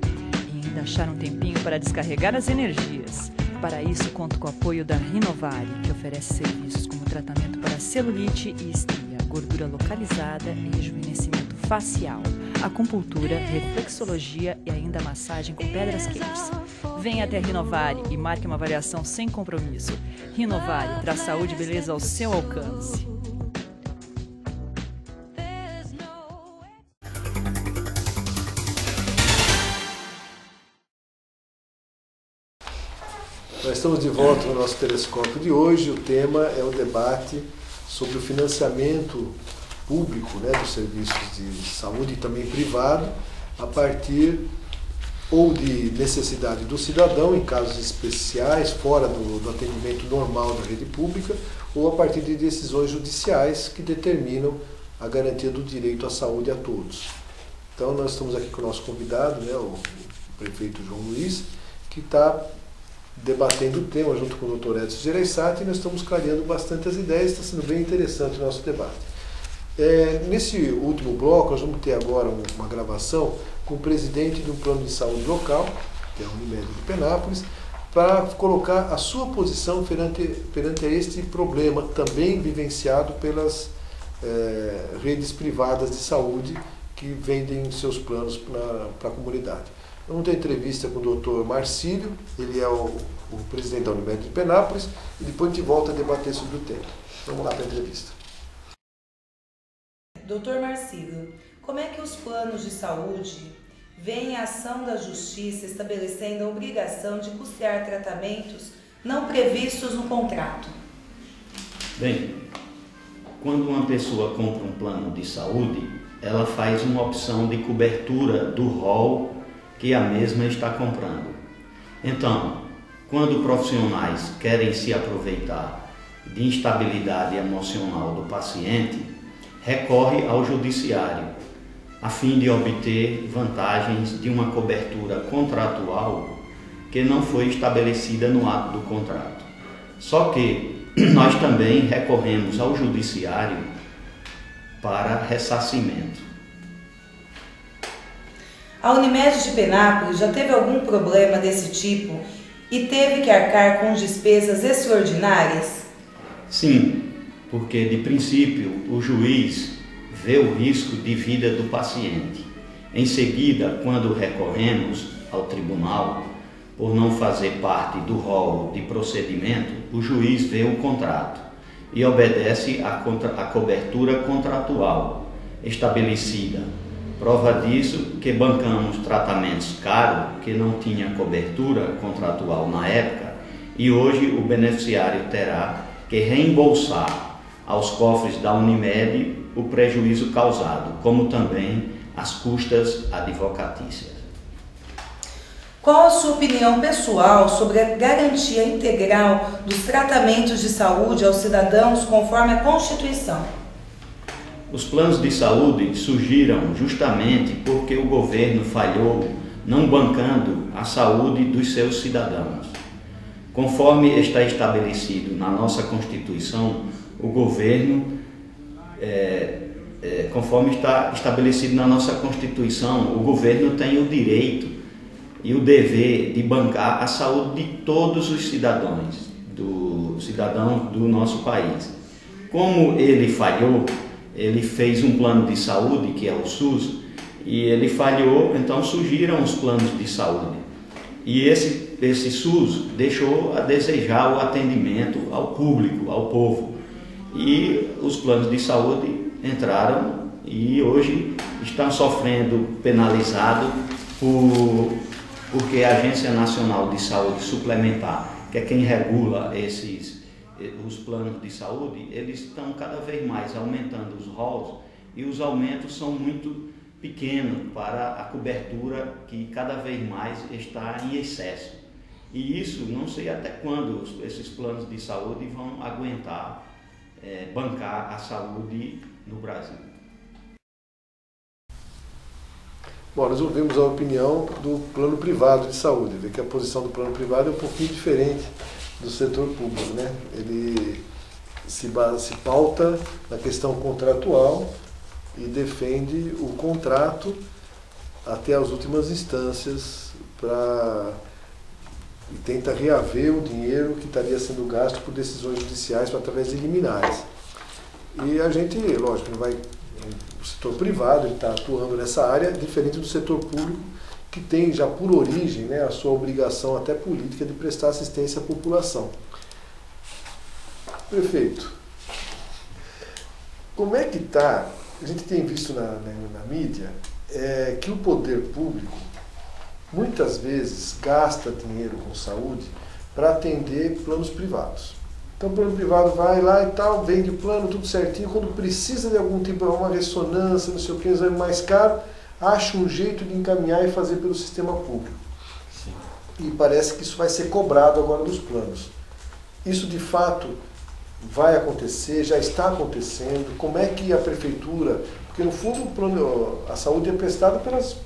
E ainda achar um tempinho para descarregar as energias. Para isso, conto com o apoio da Rinovari, que oferece serviços como tratamento para celulite e estria, gordura localizada e rejuvenescimento facial, acupuntura, reflexologia e ainda massagem com pedras quentes. Venha até a Rinovari e marque uma avaliação sem compromisso. Rinovari traz saúde e beleza ao seu alcance. Nós estamos de volta no nosso Telescópio de hoje. O tema é o debate sobre o financiamento público, dos serviços de saúde e também privado, a partir ou de necessidade do cidadão, em casos especiais, fora do atendimento normal da rede pública, ou a partir de decisões judiciais que determinam a garantia do direito à saúde a todos. Então nós estamos aqui com o nosso convidado, o prefeito João Luiz, que está debatendo o tema junto com o Dr. Edson Gereissati, e nós estamos clareando bastante as ideias, está sendo bem interessante o nosso debate. Nesse último bloco, nós vamos ter agora uma gravação com o presidente de um plano de saúde local, que é a Unimed de Penápolis, para colocar a sua posição perante este problema, também vivenciado pelas redes privadas de saúde que vendem seus planos para a comunidade. Vamos ter entrevista com o Dr. Marcílio, ele é o presidente da Unimed de Penápolis, e depois a gente volta a debater sobre o tema. Vamos lá para a entrevista. Dr. Marcílio, como é que os planos de saúde veem a ação da Justiça estabelecendo a obrigação de custear tratamentos não previstos no contrato? Bem, quando uma pessoa compra um plano de saúde, ela faz uma opção de cobertura do rol que a mesma está comprando. Então, quando profissionais querem se aproveitar de instabilidade emocional do paciente, recorre ao judiciário, a fim de obter vantagens de uma cobertura contratual que não foi estabelecida no ato do contrato. Só que nós também recorremos ao judiciário para ressarcimento. A Unimed de Penápolis já teve algum problema desse tipo e teve que arcar com despesas extraordinárias? Sim, porque de princípio o juiz vê o risco de vida do paciente. Em seguida, quando recorremos ao tribunal, por não fazer parte do rol de procedimento, o juiz vê o contrato e obedece à cobertura contratual estabelecida. Prova disso que bancamos tratamentos caros que não tinha cobertura contratual na época e hoje o beneficiário terá que reembolsar aos cofres da Unimed o prejuízo causado, como também as custas advocatícias. Qual a sua opinião pessoal sobre a garantia integral dos tratamentos de saúde aos cidadãos conforme a Constituição? Os planos de saúde surgiram justamente porque o governo falhou não bancando a saúde dos seus cidadãos. Conforme está estabelecido na nossa Constituição, o governo, conforme está estabelecido na nossa Constituição, o governo tem o direito e o dever de bancar a saúde de todos os cidadãos do nosso país. Como ele falhou, ele fez um plano de saúde, que é o SUS, e ele falhou, então surgiram os planos de saúde. E esse SUS deixou a desejar o atendimento ao público, ao povo. E os planos de saúde entraram e hoje estão sofrendo penalizado porque a Agência Nacional de Saúde Suplementar, que é quem regula os planos de saúde, eles estão cada vez mais aumentando os rolos e os aumentos são muito pequenos para a cobertura que cada vez mais está em excesso. E isso, não sei até quando esses planos de saúde vão aguentar bancar a saúde no Brasil. Bom, nós ouvimos a opinião do plano privado de saúde, vê que a posição do plano privado é um pouquinho diferente do setor público, né? Ele se pauta na questão contratual e defende o contrato até as últimas instâncias e tenta reaver o dinheiro que estaria sendo gasto por decisões judiciais através de liminares. E a gente, lógico, não vai... O setor privado está atuando nessa área, diferente do setor público, que tem já por origem, né, a sua obrigação até política de prestar assistência à população. Prefeito, como é que está? A gente tem visto na mídia que o poder público muitas vezes gasta dinheiro com saúde para atender planos privados. Então o plano privado vai lá e tal, vende o plano, tudo certinho, quando precisa de algum tipo de uma ressonância, não sei o que, exame mais caro, acha um jeito de encaminhar e fazer pelo sistema público. Sim. E parece que isso vai ser cobrado agora dos planos. Isso de fato vai acontecer, já está acontecendo, como é que a prefeitura, porque no fundo o plano, a saúde é prestada pelas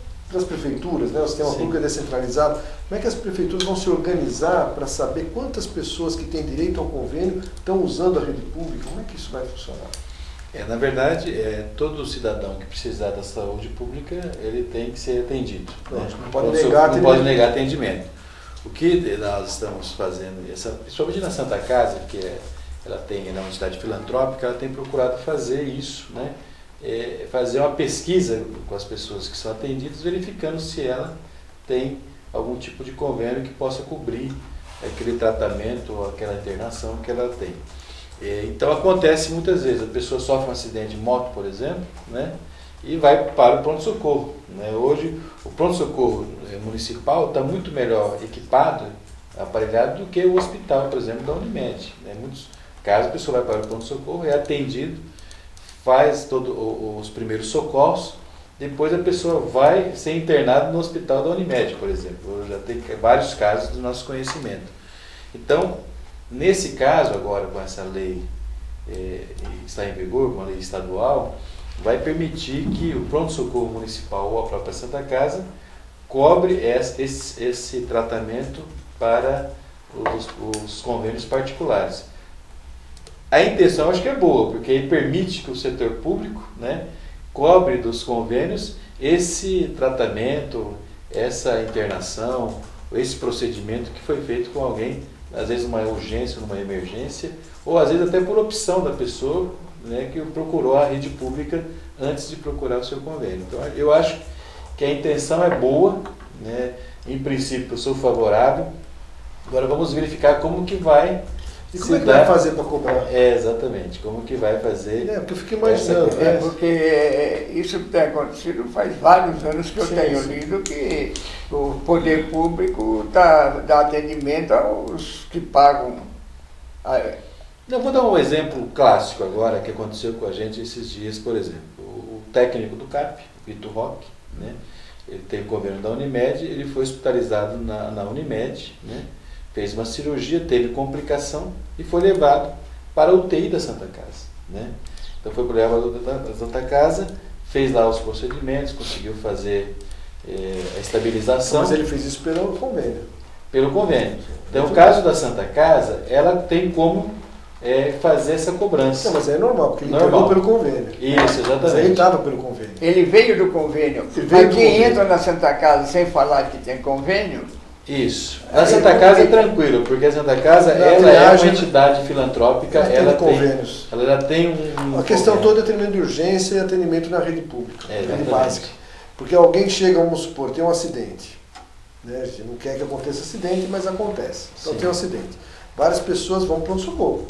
prefeituras, né? O sistema público é descentralizado. Como é que as prefeituras vão se organizar para saber quantas pessoas que têm direito ao convênio estão usando a rede pública? Como é que isso vai funcionar? Na verdade, todo cidadão que precisar da saúde pública, ele tem que ser atendido. Né? Não pode negar atendimento. O que nós estamos fazendo, principalmente na Santa Casa, que ela é uma entidade filantrópica, ela tem procurado fazer isso, né? Fazer uma pesquisa com as pessoas que são atendidas, verificando se ela tem algum tipo de convênio que possa cobrir aquele tratamento ou aquela internação que ela tem. Então acontece muitas vezes, a pessoa sofre um acidente de moto, por exemplo, né, e vai para o pronto-socorro. Né? Hoje o pronto-socorro municipal está muito melhor equipado, aparelhado, do que o hospital, por exemplo, da Unimed. Em muitos casos a pessoa vai para o pronto-socorro, é atendido, faz todos os primeiros socorros, depois a pessoa vai ser internada no hospital da Unimed, por exemplo. Já tem vários casos do nosso conhecimento. Então, nesse caso, agora com essa lei que está em vigor, uma lei estadual, vai permitir que o pronto-socorro municipal ou a própria Santa Casa cobre esse tratamento para os convênios particulares. A intenção acho que é boa, porque aí permite que o setor público, né, cobre dos convênios esse tratamento, essa internação, esse procedimento que foi feito com alguém, às vezes numa urgência, numa emergência, ou às vezes até por opção da pessoa, né, que procurou a rede pública antes de procurar o seu convênio. Então eu acho que a intenção é boa, né, em princípio eu sou favorável. Agora vamos verificar como que vai. E como é que vai fazer para cobrar? Exatamente, como que vai fazer. Porque eu fico imaginando. Porque isso tem acontecido faz vários anos que eu tenho lido que o poder público dá atendimento aos que pagam. Eu vou dar um exemplo clássico agora que aconteceu com a gente esses dias, por exemplo. O técnico do CAP, Vitor Roque, né? Ele tem o convênio da Unimed, ele foi hospitalizado na Unimed, né? Fez uma cirurgia, teve complicação e foi levado para a UTI da Santa Casa, né? Então foi levado da Santa Casa, fez lá os procedimentos, conseguiu fazer a estabilização. Mas ele fez isso pelo convênio. Pelo convênio. Então, o caso da Santa Casa, ela tem como fazer essa cobrança. Não, mas é normal, porque ele pegou pelo convênio. Isso, exatamente. Mas ele estava pelo convênio. Ele veio do convênio. Mas quem entra na Santa Casa sem falar que tem convênio... Isso. A Santa Casa é tranquilo, porque a Santa Casa ela é uma entidade filantrópica, ela tem convênios. Ela tem a questão toda é atendimento de urgência e atendimento na rede pública, rede básica. Porque alguém chega, vamos supor, tem um acidente. Né? A gente não quer que aconteça acidente, mas acontece. Então tem um acidente. Várias pessoas vão para o socorro.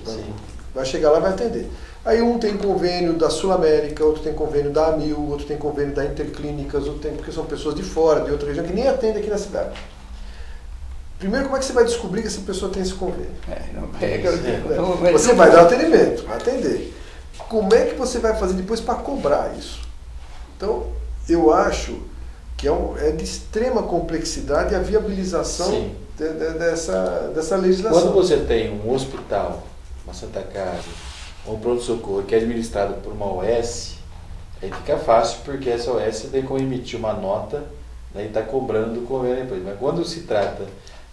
Vai chegar lá e vai atender. Aí um tem convênio da Sul América, outro tem convênio da AMIL, outro tem convênio da Interclínicas, outro tem, porque são pessoas de fora, de outra região, que nem atendem aqui na cidade. Primeiro, como é que você vai descobrir que essa pessoa tem esse convênio? Você vai dar atendimento, vai atender. Como é que você vai fazer depois para cobrar isso? Então, eu acho que é de extrema complexidade a viabilização dessa legislação. Quando você tem um hospital, uma Santa Casa, um pronto-socorro que é administrado por uma OS, aí fica fácil, porque essa OS tem como emitir uma nota, né, e está cobrando do convênio depois. Mas quando se trata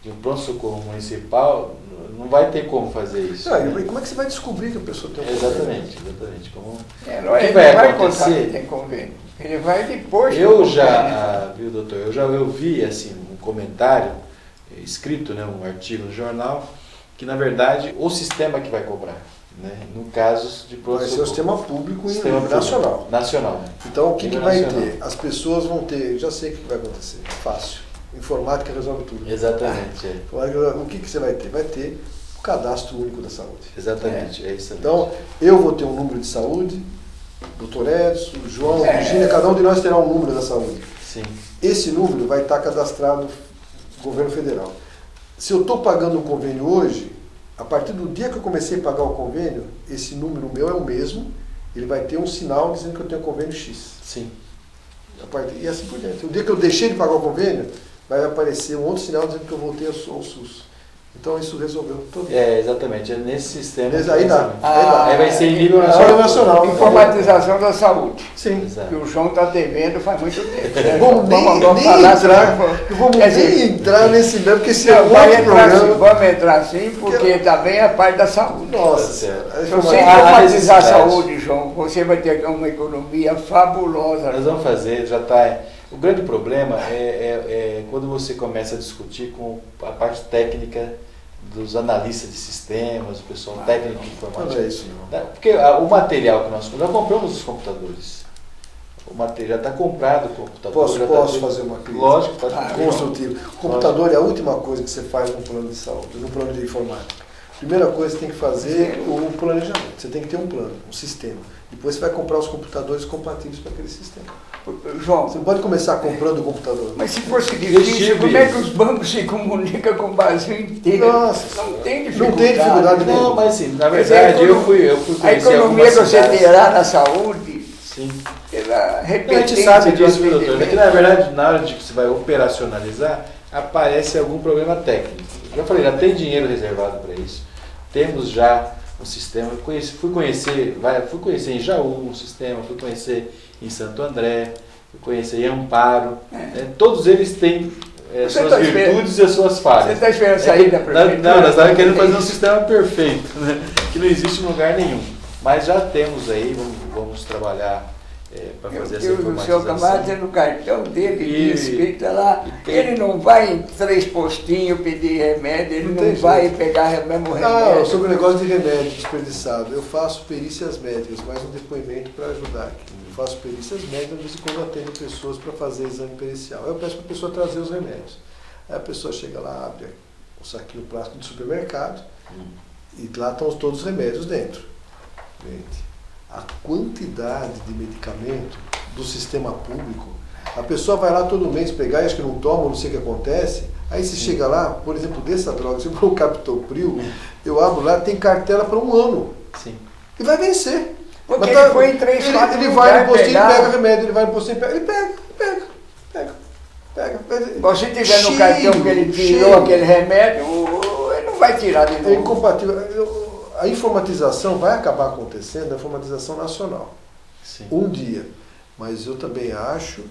de um pronto-socorro municipal, não vai ter como fazer isso. E como é que você vai descobrir que a pessoa tem um convênio? Exatamente. Como... ele vai contar que tem convênio. Ele vai depois. Viu, doutor, eu vi assim, um comentário escrito, né, um artigo no jornal, que na verdade o sistema que vai cobrar, né, no caso de pronto-socorro. Vai ser o sistema público nacional. Nacional. Então o que vai ter? As pessoas vão ter, já sei o que vai acontecer, fácil. Informática resolve tudo. Exatamente. O que você vai ter? Vai ter o cadastro único da saúde. Exatamente, é isso. Então, eu vou ter um número de saúde, doutor Edson, João, Virgínia, cada um de nós terá um número da saúde. Sim. Esse número vai estar cadastrado no governo federal. Se eu estou pagando um convênio hoje, a partir do dia que eu comecei a pagar o convênio, esse número meu é o mesmo, ele vai ter um sinal dizendo que eu tenho convênio X. Sim. E assim por diante. O dia que eu deixei de pagar o convênio, vai aparecer um outro sinal dizendo que eu voltei ao SUS. Então isso resolveu tudo. Exatamente. É nesse sistema. Aí dá. Aí vai ser em nível nacional. Informatização da saúde. Sim. Que o João está devendo faz muito tempo. Né? Vamos nem entrar nesse mesmo, porque esse é outro programa. Vamos entrar sim, porque também é parte da saúde. Nossa. Se você informatizar a saúde, João, você vai ter uma economia fabulosa. Nós vamos fazer, já está... O grande problema é quando você começa a discutir com a parte técnica dos analistas de sistemas, o pessoal técnico de informática. Não é isso, não. Porque o material que nós compramos os computadores. O material está comprado, o computador. Posso fazer uma crítica? Lógico, construtivo. O computador é a última coisa que você faz no plano de saúde, no plano de informática. Primeira coisa, você tem que fazer o planejamento. Você tem que ter um plano, um sistema. Depois você vai comprar os computadores compatíveis para aquele sistema. João, você pode começar comprando o computador. Mas se fosse difícil, como é que os bancos se comunicam com o Brasil inteiro? Nossa, não tem dificuldade. Não tem dificuldade nenhuma. Não, mas assim, na verdade, eu fui a economia que você terá na saúde, pela repetência. A gente sabe disso, doutor. Porque, na verdade, na hora de que você vai operacionalizar, aparece algum problema técnico. Já falei, já tem dinheiro reservado para isso. Temos já um sistema. Fui conhecer em Jaú um sistema, fui conhecer em Santo André, fui conhecer em Amparo. Todos eles têm suas virtudes e as suas falhas. Você está esperando sair da prefeitura? Não, nós estamos querendo fazer um sistema perfeito, né? Que não existe em lugar nenhum. Mas já temos aí, vamos trabalhar para fazer essa informatização. O senhor Camargo, no cartão dele, escrito lá, ele não vai em 3 postinhos pedir remédio, ele não vai pegar o mesmo remédio. Não, sobre o negócio de remédio desperdiçado, eu faço perícias médicas, mais um depoimento para ajudar aqui. Eu faço perícias médicas, de vez em quando atendo pessoas para fazer exame pericial. Eu peço para a pessoa trazer os remédios. Aí a pessoa chega lá, abre um saquinho plástico de supermercado e lá estão todos os remédios dentro. Gente, a quantidade de medicamento do sistema público, a pessoa vai lá todo mês pegar e acha que não toma, não sei o que acontece, aí você chega lá, por exemplo, dessa droga, se for o Captopril, eu abro lá, tem cartela para 1 ano. Sim. E vai vencer. Porque ele foi em 3, 4 ele vai no postinho, pega remédio, ele vai no postinho, ele pega. Se tiver no cartão que ele tirou aquele remédio, ele não vai tirar de novo. É incompatível. A informatização vai acabar acontecendo, a informatização nacional. Sim. Um dia. Mas eu também acho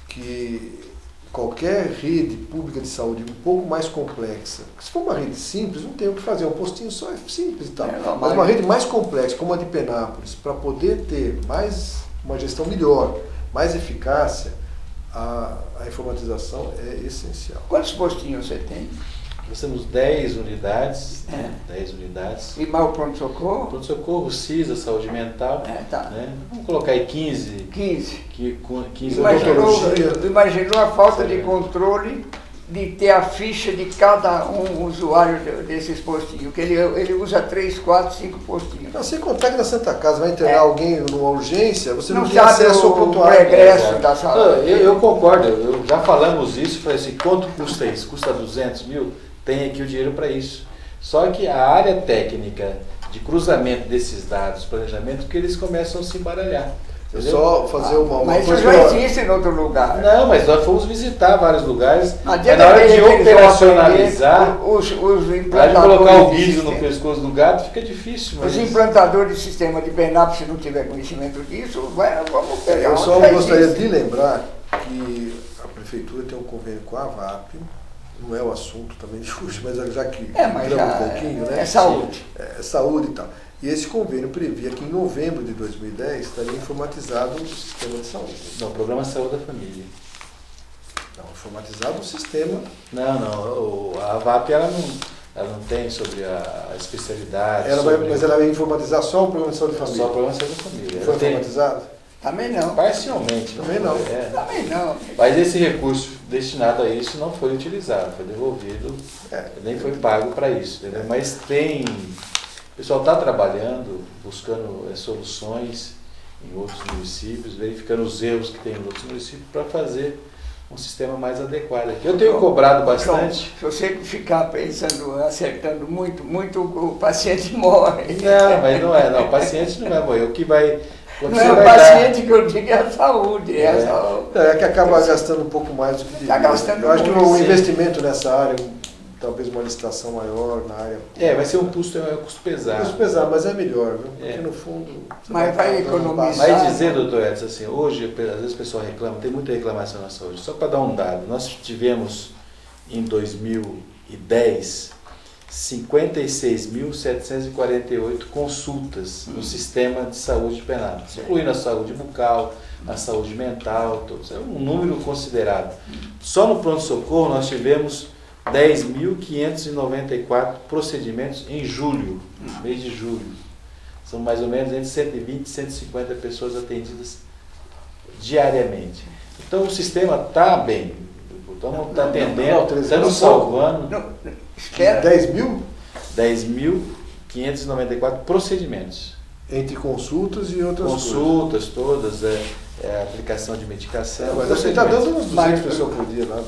que qualquer rede pública de saúde um pouco mais complexa, se for uma rede simples, não tem o que fazer, um postinho só é simples e tal. Mas uma rede mais complexa, como a de Penápolis, para poder ter uma gestão melhor, mais eficácia, a informatização é essencial. Quantos postinhos você tem? Nós temos 10 unidades. 10 unidades. E mais o pronto-socorro? Pronto-socorro, CISA, saúde mental. Né? Vamos colocar aí 15. 15 Imaginou a falta de controle de ter a ficha de cada usuário desses postinhos, que ele usa 3, 4, 5 postinhos. Não, sem contar que na Santa Casa vai internar alguém numa urgência, você não tem sabe acesso ao prontuário. Progresso da saúde. Eu concordo, já falamos isso, falei assim, quanto custa isso? Custa 200 mil? Tem aqui o dinheiro para isso. Só que a área técnica de cruzamento desses dados, planejamento, que eles começam a se embaralhar. É só fazer uma mas coisa. Mas isso já existe em outro lugar. Não, mas nós fomos visitar vários lugares. Mas na hora de operacionalizar, os para colocar o guiso no pescoço do gato, fica difícil. Os implantadores de sistema de Penápolis, se não tiver conhecimento disso, vamos pegar. Eu só gostaria de lembrar que a prefeitura tem um convênio com a AVAP. Não é o assunto também de hoje, mas já que entramos um pouquinho, né? É saúde. É saúde e tal. E esse convênio previa que em novembro de 2010 estaria informatizado o sistema de saúde. Não, o programa Saúde da Família. Não, informatizado o sistema. Não, a AVAP ela não tem sobre a especialidade. Mas ela vai informatizar só o programa de saúde da família? Só o programa de saúde da família. Foi informatizado? Também não. Parcialmente. Também não. Também não. Mas esse recurso destinado a isso não foi utilizado, foi devolvido, nem foi pago para isso. Entendeu? Mas tem... O pessoal está trabalhando, buscando soluções em outros municípios, verificando os erros que tem em outros municípios para fazer um sistema mais adequado aqui. Eu tenho cobrado bastante. Se você ficar pensando, acertando muito, o paciente morre. Não, mas não é. Não, o paciente não vai morrer. O que vai... Não é o paciente que eu digo, é a saúde. É que acaba gastando um pouco mais do que devia. Eu acho que o investimento nessa área, talvez uma licitação maior na área. Vai ser um custo pesado. Custo pesado, mas é melhor, viu? Porque no fundo. Mas vai economizar. Vai dizer, doutor Edson, assim, hoje, às vezes o pessoal reclama, tem muita reclamação na saúde. Só para dar um dado, nós tivemos em 2010 56.748 consultas no sistema de saúde de Penápolis, incluindo a saúde bucal, a saúde mental, todos. É um número considerável. Só no pronto-socorro nós tivemos 10.594 procedimentos em julho, mês de julho. São mais ou menos entre 120 e 150 pessoas atendidas diariamente. Então o sistema está bem, está atendendo, está nos salvando. Espera. 10 mil? 10.594 procedimentos. Entre consultas e outras consultas todas, aplicação de medicação. Mas você está dando uns 200 pessoas por dia lá.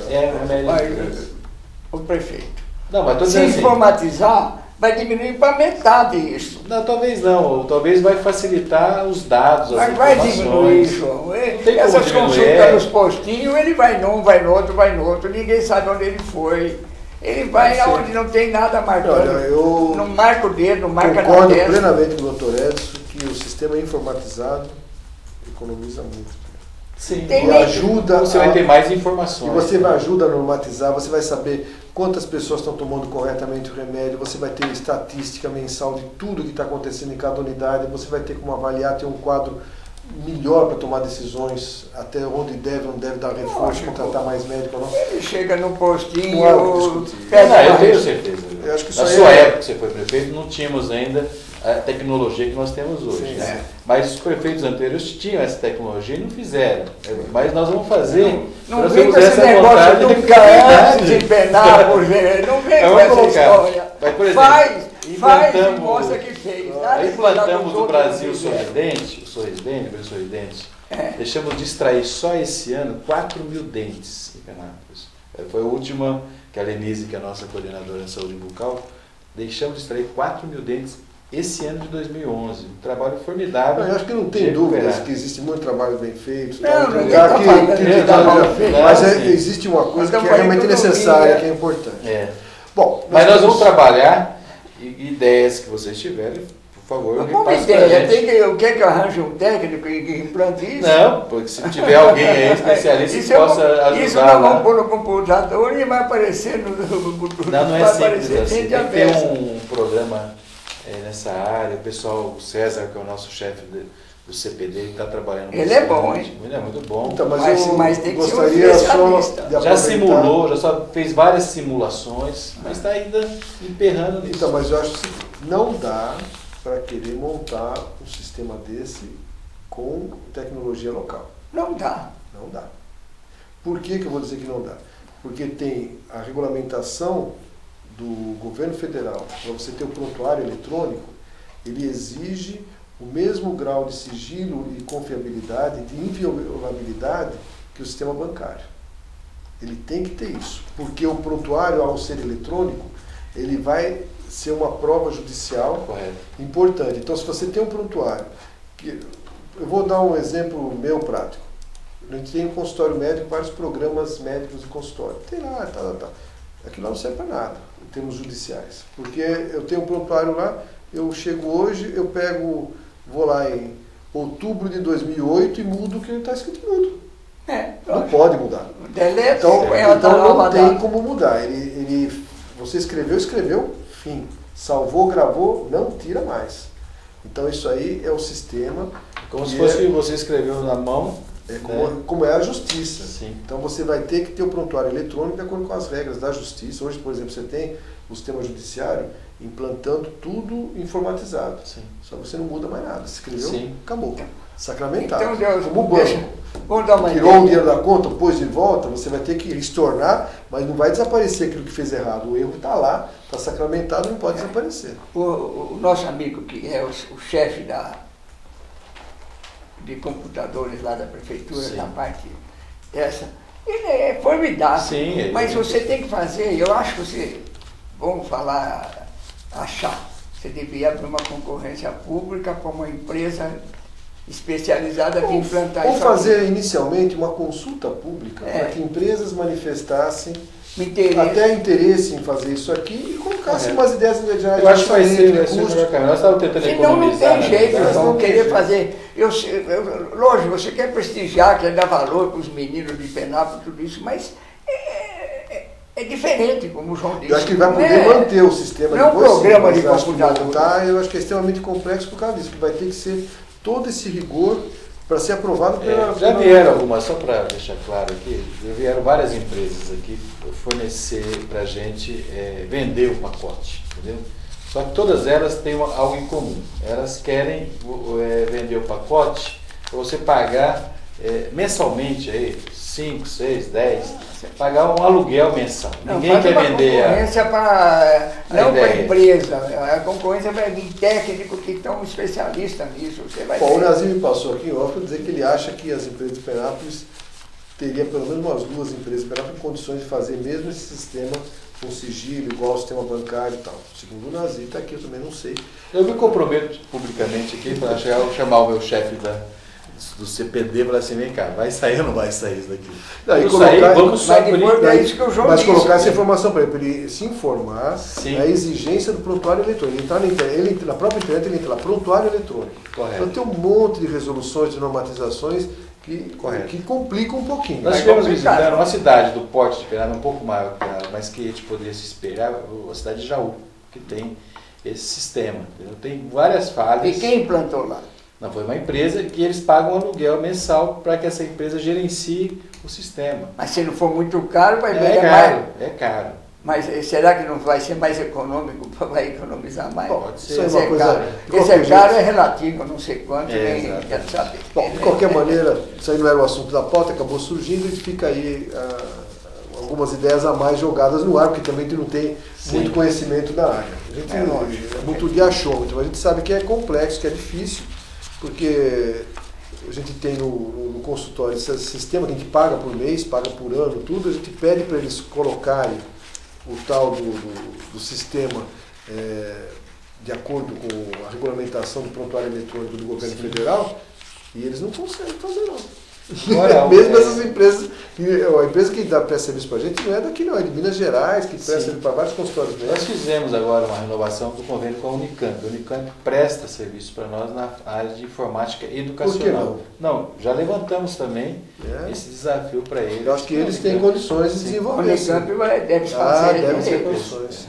O prefeito. Não, mas se informatizar, vai diminuir para metade isso. Não, talvez não. Talvez vai facilitar os dados, as Mas vai informações. diminuir, João. Essas consultas nos postinhos, ele vai num, vai no outro, ninguém sabe onde ele foi. Ele vai aonde não tem nada marcando. Olha, eu não marca o dedo, não marca nada. Concordo plenamente com o doutor Edson que o sistema informatizado economiza muito. Sim, e ajuda. Você vai ter mais informações. E você vai ajudar a normatizar, você vai saber quantas pessoas estão tomando corretamente o remédio, você vai ter estatística mensal de tudo que está acontecendo em cada unidade, você vai ter como avaliar, ter um quadro melhor para tomar decisões, até onde deve ou não deve dar reforço, contratar mais médico ou não. Ele chega no postinho, eu tenho certeza. Eu acho que na sua época que você foi prefeito, não tínhamos ainda a tecnologia que nós temos hoje. Sim, né? Mas os prefeitos anteriores tinham essa tecnologia e não fizeram. Mas nós vamos fazer. Não vem com esse negócio de nunca antes de penar por ver. Não vem com essa história. Mas, por exemplo, faz e mostra que fez. Implantamos no Brasil o sorridente, deixamos de extrair só esse ano 4 mil dentes em Penápolis. Foi a última que a Lenise, que é a nossa coordenadora de saúde bucal, deixamos de extrair 4 mil dentes esse ano de 2011. Um trabalho formidável. Eu acho que não tem dúvidas que existe muito trabalho bem feito. Mas existe uma coisa que é realmente necessária, que é importante. Bom, mas nós vamos trabalhar ideias que vocês tiverem, por favor, repasse pra gente. O que é que eu arranjo um técnico que implante isso? Não, porque se tiver alguém aí, especialista, que possa ajudar. Isso nós vamos pôr no computador e vai aparecer no... Não é simples assim. Tem que ter um programa nessa área. O pessoal, o César, que é o nosso chefe do CPD, ele está trabalhando. Ele é bom, hein? Ele é muito bom. Então, mas tem que ser um especialista. Já simulou, já só fez várias simulações, mas está ainda emperrando nisso. Então, mas eu acho que não dá para querer montar um sistema desse com tecnologia local. Não dá. Não dá. Por que eu vou dizer que não dá? Porque tem a regulamentação do governo federal, para você ter o prontuário eletrônico, ele exige o mesmo grau de sigilo e confiabilidade, de inviolabilidade que o sistema bancário. Ele tem que ter isso, porque o prontuário, ao ser eletrônico, ele vai ser uma prova judicial importante. Então, se você tem um prontuário, eu vou dar um exemplo meu prático. A gente tem um consultório médico, vários programas médicos de consultório. Tem lá, aquilo lá não serve para nada, em termos judiciais. Porque eu tenho um prontuário lá, eu chego hoje, eu vou lá em outubro de 2008 e mudo o que está escrito, mudo. Não pode mudar. Então não tem como mudar. Você escreveu, fim. Salvou, gravou, não tira mais. Então isso aí é o sistema. Como se fosse você escreveu na mão. Como é a justiça. Sim. Então você vai ter que ter o prontuário eletrônico de acordo com as regras da justiça. Hoje, por exemplo, você tem o sistema judiciário implantando tudo informatizado. Sim. Só você não muda mais nada. Escreveu, Sim. Acabou. Sacramentado. Então, Deus, como o banco. Tirou o dinheiro da conta, pôs de volta, você vai ter que estornar, mas não vai desaparecer aquilo que fez errado. O erro está lá, está sacramentado, não pode desaparecer. O nosso amigo, que é o chefe de computadores lá da prefeitura, na parte dessa, ele é formidável. Sim, mas você tem que fazer, eu acho que você, vamos falar, você devia abrir uma concorrência pública para uma empresa especializada em implantar isso. Ou fazer inicialmente uma consulta pública para que empresas manifestassem até interesse em fazer isso aqui e colocassem umas ideias de orçamento. Eu acho que vai ser melhor caminho. Nós estávamos tentando economizar. Não tem jeito, não querer fazer. Lógico, você quer prestigiar, quer dar valor para os meninos de Penápolis, tudo isso, mas é diferente, como o João disse. Eu acho que vai poder manter o sistema depois. Não é um programa de computador. Eu acho que é extremamente complexo por causa disso, que vai ter que ser todo esse rigor para ser aprovado pela... Já vieram algumas, só para deixar claro aqui, já vieram várias empresas aqui fornecer para a gente vender o pacote, entendeu? Só que todas elas têm algo em comum. Elas querem vender o pacote para você pagar mensalmente, 5, 6, 10, pagar um aluguel mensal. Ninguém quer vender concorrência não para a empresa, a concorrência vai vir técnicos que estão especialistas nisso. Você vai o Nazir me passou aqui em off para dizer que ele acha que as empresas de Penápolis teria pelo menos umas 2 empresas operadoras com condições de fazer mesmo esse sistema com sigilo, igual ao sistema bancário e tal. Segundo o Nazir, está aqui, eu também não sei. Eu me comprometo publicamente aqui para chamar o meu chefe do CPD e falar assim, vem cá, vai sair ou não vai sair isso daqui? Vamos mas colocar essa informação para ele se informar da exigência do prontuário eletrônico. Na própria internet ele entra lá, prontuário eletrônico. Correto. Então tem um monte de resoluções, de normatizações que complicam um pouquinho. Nós tivemos visitando uma cidade do porte de Fernando, um pouco maior que ela, mas que a gente poderia se esperar, a cidade de Jaú, que tem esse sistema. Entendeu? Tem várias falhas. E quem implantou lá? Não, foi uma empresa que eles pagam aluguel mensal para que essa empresa gerencie o sistema. Mas se não for muito caro, vai é caro, é caro. Mas será que não vai ser mais econômico, vai economizar mais? Pode ser. Esse é caro, é relativo, não sei quanto, nem quero saber. Bom, de qualquer maneira, isso aí não era o assunto da pauta, acabou surgindo e fica aí algumas ideias a mais jogadas no ar, porque também a gente não tem muito conhecimento da área. A gente é muito de achômetro, mas a gente sabe que é complexo, que é difícil, porque a gente tem no consultório esse sistema que a gente paga por mês, paga por ano, tudo, a gente pede para eles colocarem o tal do sistema de acordo com a regulamentação do prontuário eletrônico do governo federal, e eles não conseguem fazer não. Mesmo essas empresas, a empresa que presta serviço para a gente não é daqui não, é de Minas Gerais, que presta serviço para vários consultórios médicos. Nós fizemos agora uma renovação do convênio com a Unicamp. A Unicamp presta serviço para nós na área de informática educacional. Por que não? Não, já levantamos também esse desafio para eles. Eu acho que eles têm condições de desenvolver. A Unicamp deve fazer. Deve ter condições.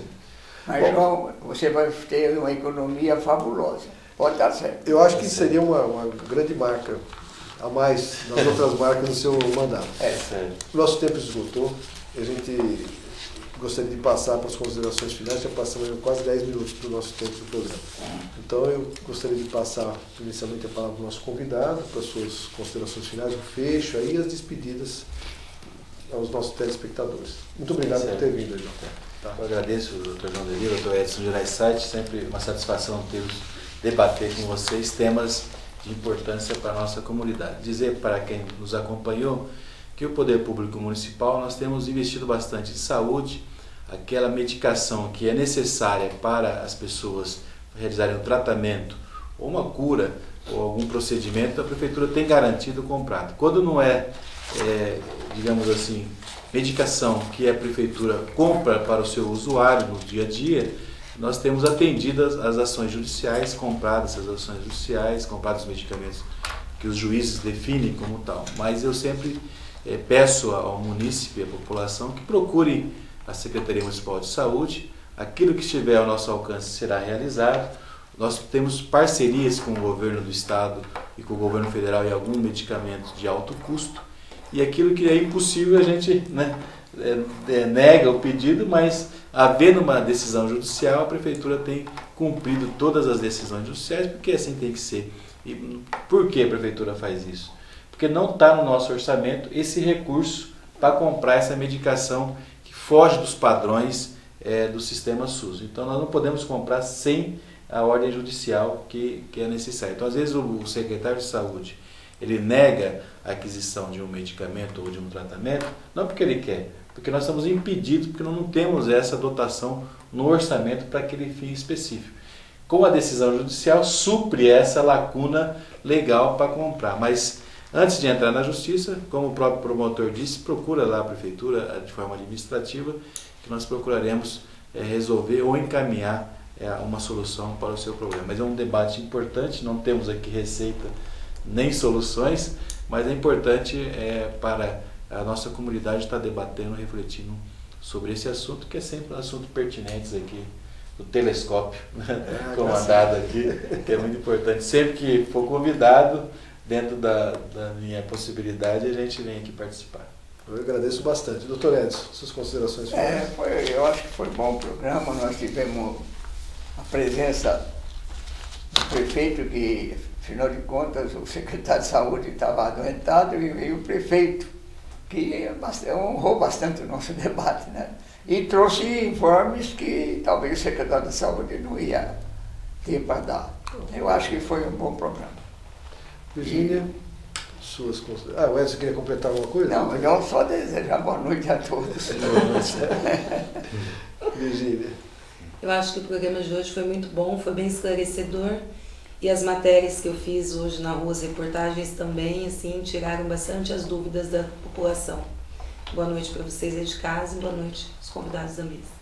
Mas, João, você vai ter uma economia fabulosa. Pode dar certo. Eu acho que seria uma grande marca a mais nas outras marcas do seu mandato. Sério. Nosso tempo esgotou. A gente gostaria de passar para as considerações finais. Já passamos quase 10 minutos do nosso tempo do programa. Então eu gostaria de passar inicialmente a palavra para o nosso convidado, para as suas considerações finais, o fecho aí e as despedidas aos nossos telespectadores. Muito obrigado por ter vindo, João. Tá. Eu agradeço o Dr. João Delira, o Dr. Edson Gerais-Sati, sempre uma satisfação tê-los debater com vocês temas de importância para a nossa comunidade. Dizer para quem nos acompanhou que o Poder Público Municipal nós temos investido bastante em saúde, aquela medicação que é necessária para as pessoas realizarem um tratamento ou uma cura ou algum procedimento, a Prefeitura tem garantido comprado. Quando não digamos assim, medicação que a Prefeitura compra para o seu usuário no dia a dia, nós temos atendido as ações judiciais, comprado essas ações judiciais, comprado os medicamentos que os juízes definem como tal. Mas eu sempre peço ao munícipe e à população que procure a Secretaria Municipal de Saúde, aquilo que estiver ao nosso alcance será realizado. Nós temos parcerias com o governo do estado e com o governo federal em alguns medicamentos de alto custo, e aquilo que é impossível a gente nega o pedido, mas havendo uma decisão judicial, a Prefeitura tem cumprido todas as decisões judiciais, porque assim tem que ser. E por que a Prefeitura faz isso? Porque não está no nosso orçamento esse recurso para comprar essa medicação que foge dos padrões do sistema SUS. Então nós não podemos comprar sem a ordem judicial que é necessária. Então às vezes o secretário de saúde ele nega a aquisição de um medicamento ou de um tratamento, não porque ele quer, porque nós estamos impedidos, porque nós não temos essa dotação no orçamento para aquele fim específico. Com a decisão judicial, supre essa lacuna legal para comprar. Mas antes de entrar na justiça, como o próprio promotor disse, procura lá a Prefeitura de forma administrativa, que nós procuraremos resolver ou encaminhar uma solução para o seu problema. Mas é um debate importante, não temos aqui receita nem soluções, mas é importante para a nossa comunidade estar debatendo, refletindo sobre esse assunto, que é sempre um assunto pertinente aqui do telescópio, comandado aqui, que é muito importante. Sempre que for convidado, dentro da minha possibilidade, a gente vem aqui participar. Eu agradeço bastante. Doutor Edson, suas considerações finais? Eu acho que foi bom o programa, nós tivemos a presença do prefeito que, afinal de contas, o secretário de saúde estava adoentado e veio o prefeito, que honrou bastante o nosso debate, né? E trouxe informes que talvez o secretário de saúde não ia ter para dar. Eu acho que foi um bom programa. Virgínia, suas considerações. O Edson queria completar alguma coisa? Não, só desejar boa noite a todos. Virgínia. Eu acho que o programa de hoje foi muito bom, foi bem esclarecedor. E as matérias que eu fiz hoje na rua, as reportagens também, assim, tiraram bastante as dúvidas da população. Boa noite para vocês aí de casa e boa noite aos convidados da mesa.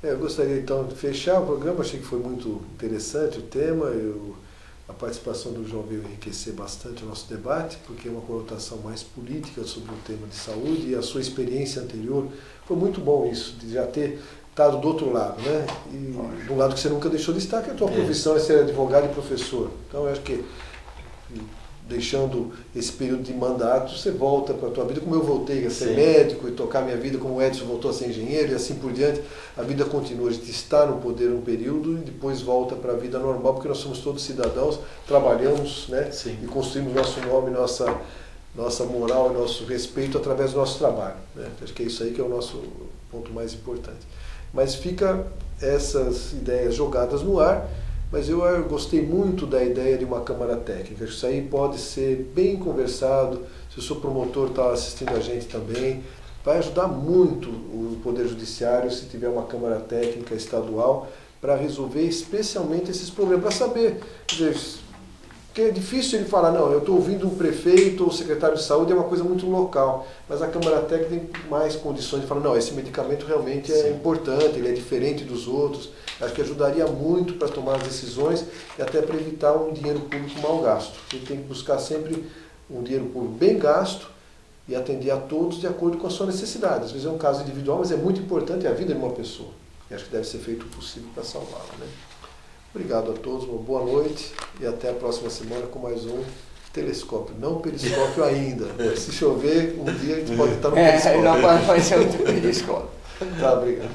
Eu gostaria então de fechar o programa, achei que foi muito interessante o tema. A participação do João veio enriquecer bastante o nosso debate, porque é uma conotação mais política sobre o tema de saúde, e a sua experiência anterior foi muito bom isso, de já ter estado do outro lado, né? E do lado que você nunca deixou de estar, que é a tua profissão é ser advogado e professor. Então eu acho que deixando esse período de mandato, você volta para a tua vida, como eu voltei a ser médico e tocar minha vida, como o Edson voltou a ser engenheiro e assim por diante. A vida continua, a gente está no poder um período e depois volta para a vida normal, porque nós somos todos cidadãos, trabalhamos, né? E construímos nosso nome, nossa moral e nosso respeito através do nosso trabalho, né? Acho que é isso aí que é o nosso ponto mais importante. Mas fica essas ideias jogadas no ar. Mas eu gostei muito da ideia de uma Câmara Técnica. Isso aí pode ser bem conversado. Se o seu promotor está assistindo a gente também, vai ajudar muito o Poder Judiciário se tiver uma Câmara Técnica estadual para resolver especialmente esses problemas, para saber. Porque é difícil ele falar, não, eu estou ouvindo um prefeito ou secretário de saúde, é uma coisa muito local, mas a Câmara Técnica tem mais condições de falar, não, esse medicamento realmente é importante, ele é diferente dos outros. Acho que ajudaria muito para tomar as decisões e até para evitar um dinheiro público mal gasto. A gente tem que buscar sempre um dinheiro público bem gasto e atender a todos de acordo com a sua necessidade. Às vezes é um caso individual, mas é muito importante a vida de uma pessoa. E acho que deve ser feito o possível para salvá-la, né? Obrigado a todos, uma boa noite e até a próxima semana com mais um Telescópio. Não periscópio ainda. Se chover, um dia a gente pode estar no periscópio. Não vai ser outro periscópio. Tá, obrigado.